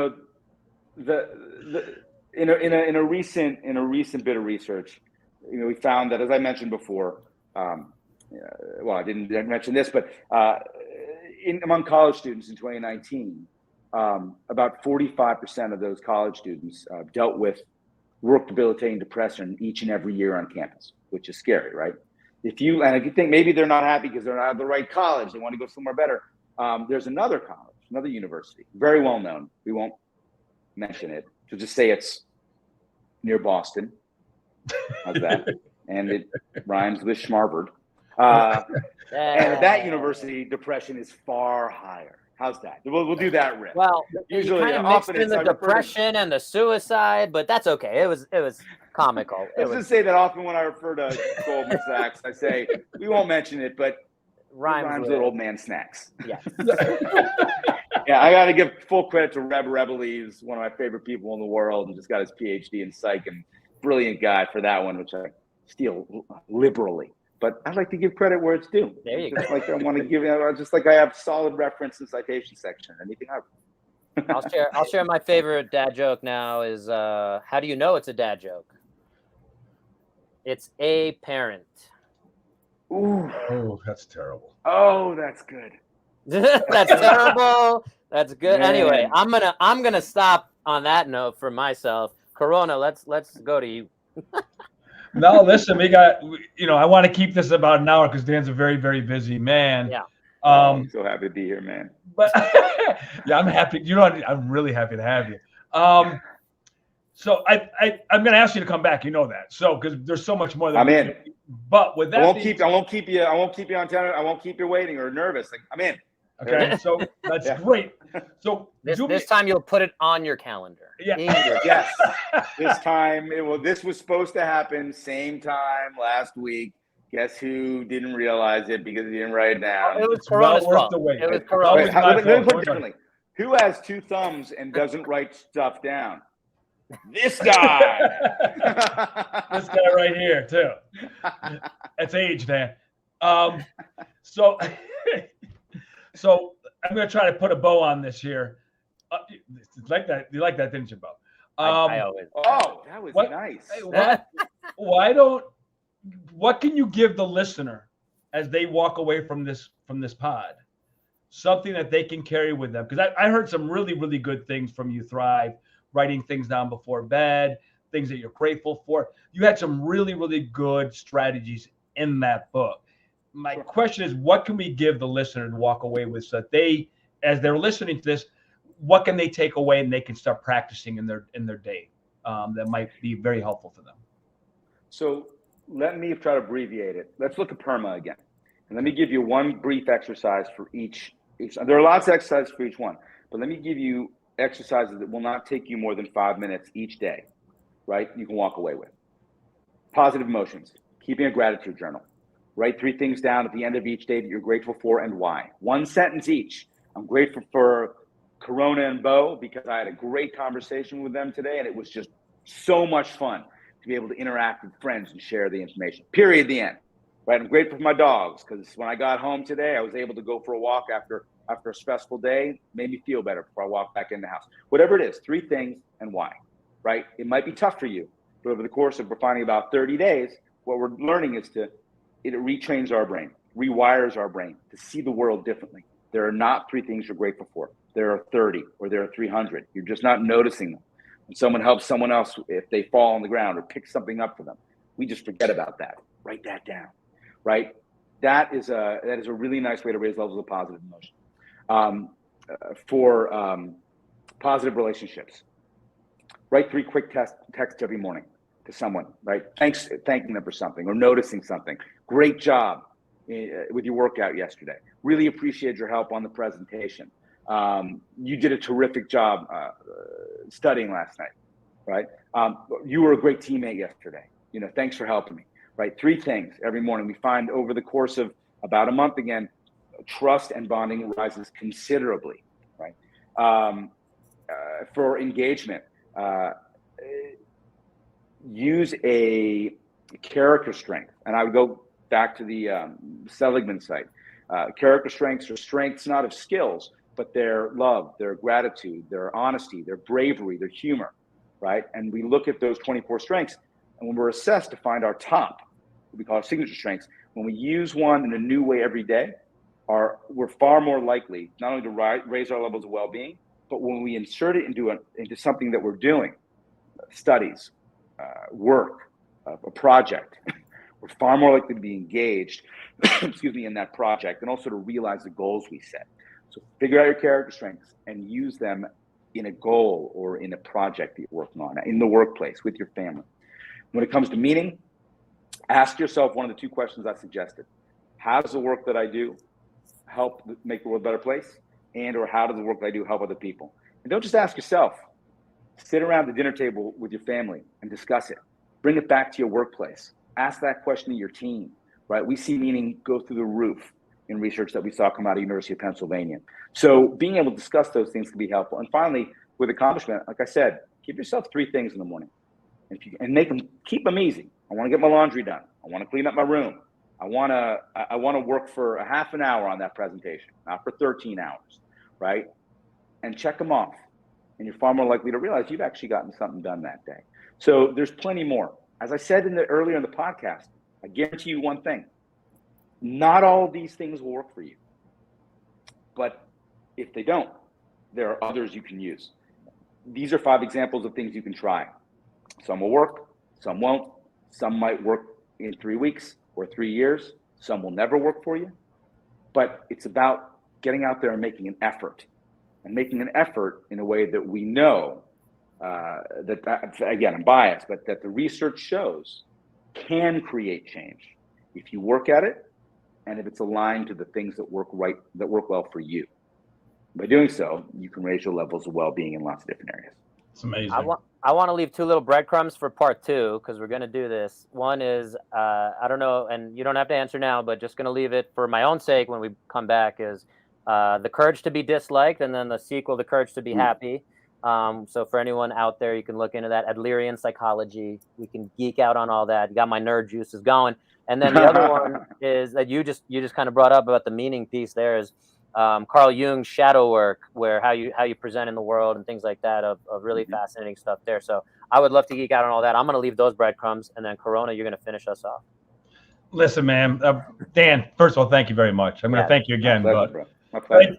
a recent bit of research, we found that, as I mentioned before, I didn't mention this, but among college students in 2019, about 45% of those college students dealt with work debilitating depression each and every year on campus, which is scary, right? If you think maybe they're not happy because they're not at the right college, they want to go somewhere better. There's another college, another university, very well known. We won't mention it. So just say it's near Boston. How's that? And it rhymes with Schmarvard. And at that university, depression is far higher. How's that? We'll do that riff. Well, usually you kind of mixed in the depression and the suicide, but that's okay. It was comical. Let's just say that often when I refer to Goldman Sachs, I say we won't mention it, but rhymes with old man snacks. Yeah. Yeah, I got to give full credit to Reb Rebelese, one of my favorite people in the world, and just got his PhD in psych, and brilliant guy for that one, which I steal liberally. But I'd like to give credit where it's due. There you go. Like I want to give, just like I have solid reference and citation section. Anything I'll share my favorite dad joke now. Is how do you know it's a dad joke? It's a parent. Ooh. Oh, that's terrible. Oh, that's good. That's terrible. That's good. Man. Anyway, I'm gonna stop on that note for myself. Corona, let's go to you. No, listen, I want to keep this about an hour because Dan's a very, very busy man. Yeah. I'm so happy to be here, man. But yeah, I'm happy. I'm really happy to have you. So I'm going to ask you to come back. You know that. So because there's so much more that I'm in. But with that, I won't keep you on tenor. I won't keep you waiting or nervous. Like, I'm in. Okay, so that's great. So this time you'll put it on your calendar. Yeah. Yes. This time this was supposed to happen same time last week. Guess who didn't realize it because he didn't write it down? It was Corona's fault. It was Corona. Let me put it differently. Who has 2 thumbs and doesn't write stuff down? This guy. This guy right here too. That's age, man. So I'm going to try to put a bow on this here. Like that? You like that, didn't you, Bo? I always. Oh, that was nice. What can you give the listener as they walk away from this pod? Something that they can carry with them. Because I heard some really, really good things from you, Thrive, writing things down before bed, things that you're grateful for. You had some really, really good strategies in that book. My question is, what can we give the listener to walk away with so that they, as they're listening to this, what can they take away and they can start practicing in their day that might be very helpful for them? So let me try to abbreviate it. Let's look at PERMA again. And let me give you one brief exercise for each. There are lots of exercises for each one, but let me give you exercises that will not take you more than 5 minutes each day, right? You can walk away with. Positive emotions, keeping a gratitude journal. Write 3 things down at the end of each day that you're grateful for and why. 1 sentence each. I'm grateful for Corona and Bo because I had a great conversation with them today, and it was just so much fun to be able to interact with friends and share the information. Period. The end. Right. I'm grateful for my dogs because when I got home today, I was able to go for a walk after a stressful day. Made me feel better before I walked back in the house. Whatever it is, 3 things and why. Right. It might be tough for you, but over the course of finding about 30 days, what we're learning is it retrains our brain, rewires our brain to see the world differently. There are not 3 things you're grateful for. There are 30 or there are 300. You're just not noticing them. When someone helps someone else, if they fall on the ground or pick something up for them, we just forget about that. Write that down. Right? That is a really nice way to raise levels of positive emotion. For positive relationships, write 3 quick texts every morning to someone, right? Thanking them for something or noticing something. Great job with your workout yesterday. Really appreciate your help on the presentation. You did a terrific job studying last night, right? You were a great teammate yesterday. Thanks for helping me. Right, 3 things every morning. We find over the course of about a month, again, trust and bonding rises considerably. Right, for engagement, use a character strength, and I would go back to the Seligman site. Character strengths are strengths not of skills, but their love, their gratitude, their honesty, their bravery, their humor. Right, and we look at those 24 strengths. And when we're assessed to find our top, what we call our signature strengths, when we use one in a new way every day, we're far more likely not only to raise our levels of well-being, but when we insert it into something that we're doing, studies, work, a project, we're far more likely to be engaged, in that project, and also to realize the goals we set. So figure out your character strengths and use them in a goal or in a project that you're working on, in the workplace, with your family. When it comes to meaning, ask yourself one of the 2 questions I suggested. How does the work that I do help make the world a better place? Or how does the work that I do help other people? And don't just ask yourself. Sit around the dinner table with your family and discuss it. Bring it back to your workplace. Ask that question to your team, right? We see meaning go through the roof in research that we saw come out of University of Pennsylvania. So being able to discuss those things can be helpful. And finally, with accomplishment, like I said, give yourself 3 things in the morning. And keep them easy. I want to get my laundry done. I want to clean up my room. I want to work for a half an hour on that presentation, not for 13 hours, right? And check them off. And you're far more likely to realize you've actually gotten something done that day. So there's plenty more. As I said earlier in the podcast, I guarantee you one thing. Not all of these things will work for you. But if they don't, there are others you can use. These are 5 examples of things you can try. Some will work, some won't. Some might work in 3 weeks or 3 years. Some will never work for you. But it's about getting out there and making an effort. And making an effort in a way that we know that, again, I'm biased, but that the research shows can create change if you work at it and if it's aligned to the things that work well for you. By doing so, you can raise your levels of well-being in lots of different areas. It's amazing. I want to leave 2 little breadcrumbs for part 2 because we're going to do this. One is, I don't know, and you don't have to answer now, but just going to leave it for my own sake when we come back is the courage to be disliked, and then the sequel, the courage to be happy. So for anyone out there, you can look into that. Adlerian psychology. We can geek out on all that. You got my nerd juices going. And then the other one is that you just kind of brought up about the meaning piece. There is Carl Jung's shadow work, where how you present in the world and things like that, of really fascinating stuff there. So I would love to geek out on all that. I'm going to leave those breadcrumbs, and then Corona, you're going to finish us off. Listen, man, Dan, first of all, thank you very much. I'm going to thank you again. My pleasure, bro. My pleasure.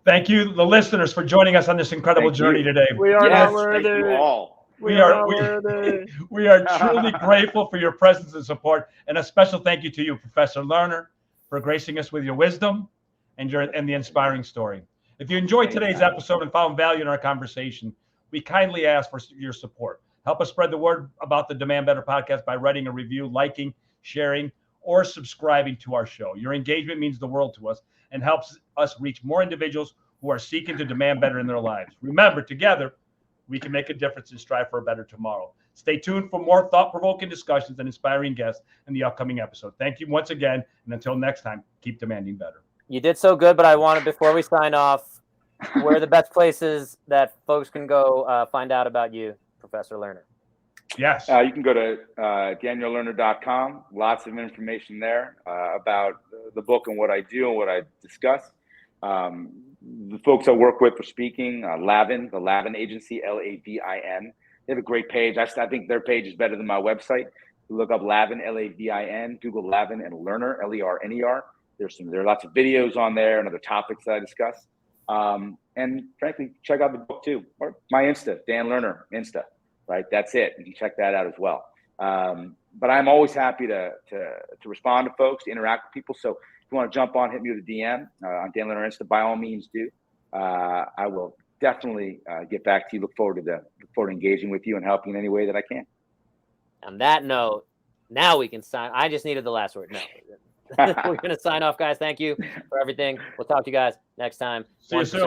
Thank you, the listeners, for joining us on this incredible journey today. We are not worthy. Thank you all. We are truly grateful for your presence and support, and a special thank you to you, Professor Lerner, for gracing us with your wisdom and the inspiring story. If you enjoyed today's episode and found value in our conversation, we kindly ask for your support. Help us spread the word about the Demand Better podcast by writing a review, liking, sharing, or subscribing to our show. Your engagement means the world to us and helps us reach more individuals who are seeking to demand better in their lives. Remember, together, we can make a difference and strive for a better tomorrow. Stay tuned for more thought-provoking discussions and inspiring guests in the upcoming episode. Thank you once again, and until next time, keep demanding better. You did so good, but I wanted, before we sign off, where are the best places that folks can go find out about you, Professor Lerner? Yes. You can go to daniellerner.com. Lots of information there about the book and what I do and what I discuss. The folks I work with for speaking, Lavin, the Lavin Agency, Lavin. They have a great page. I think their page is better than my website. You look up Lavin, Lavin, Google Lavin and Lerner, Lerner. There are lots of videos on there and other topics that I discuss. And frankly, check out the book too, or my Insta, Dan Lerner Insta. Right, that's it. You can check that out as well. But I'm always happy to respond to folks, to interact with people. So if you want to jump on, hit me with a DM on Dan Lerner Insta. By all means, do. I will definitely get back to you. Look forward to engaging with you and helping in any way that I can. On that note, now we can sign. I just needed the last word. No, we're going to sign off, guys. Thank you for everything. We'll talk to you guys next time. See you soon.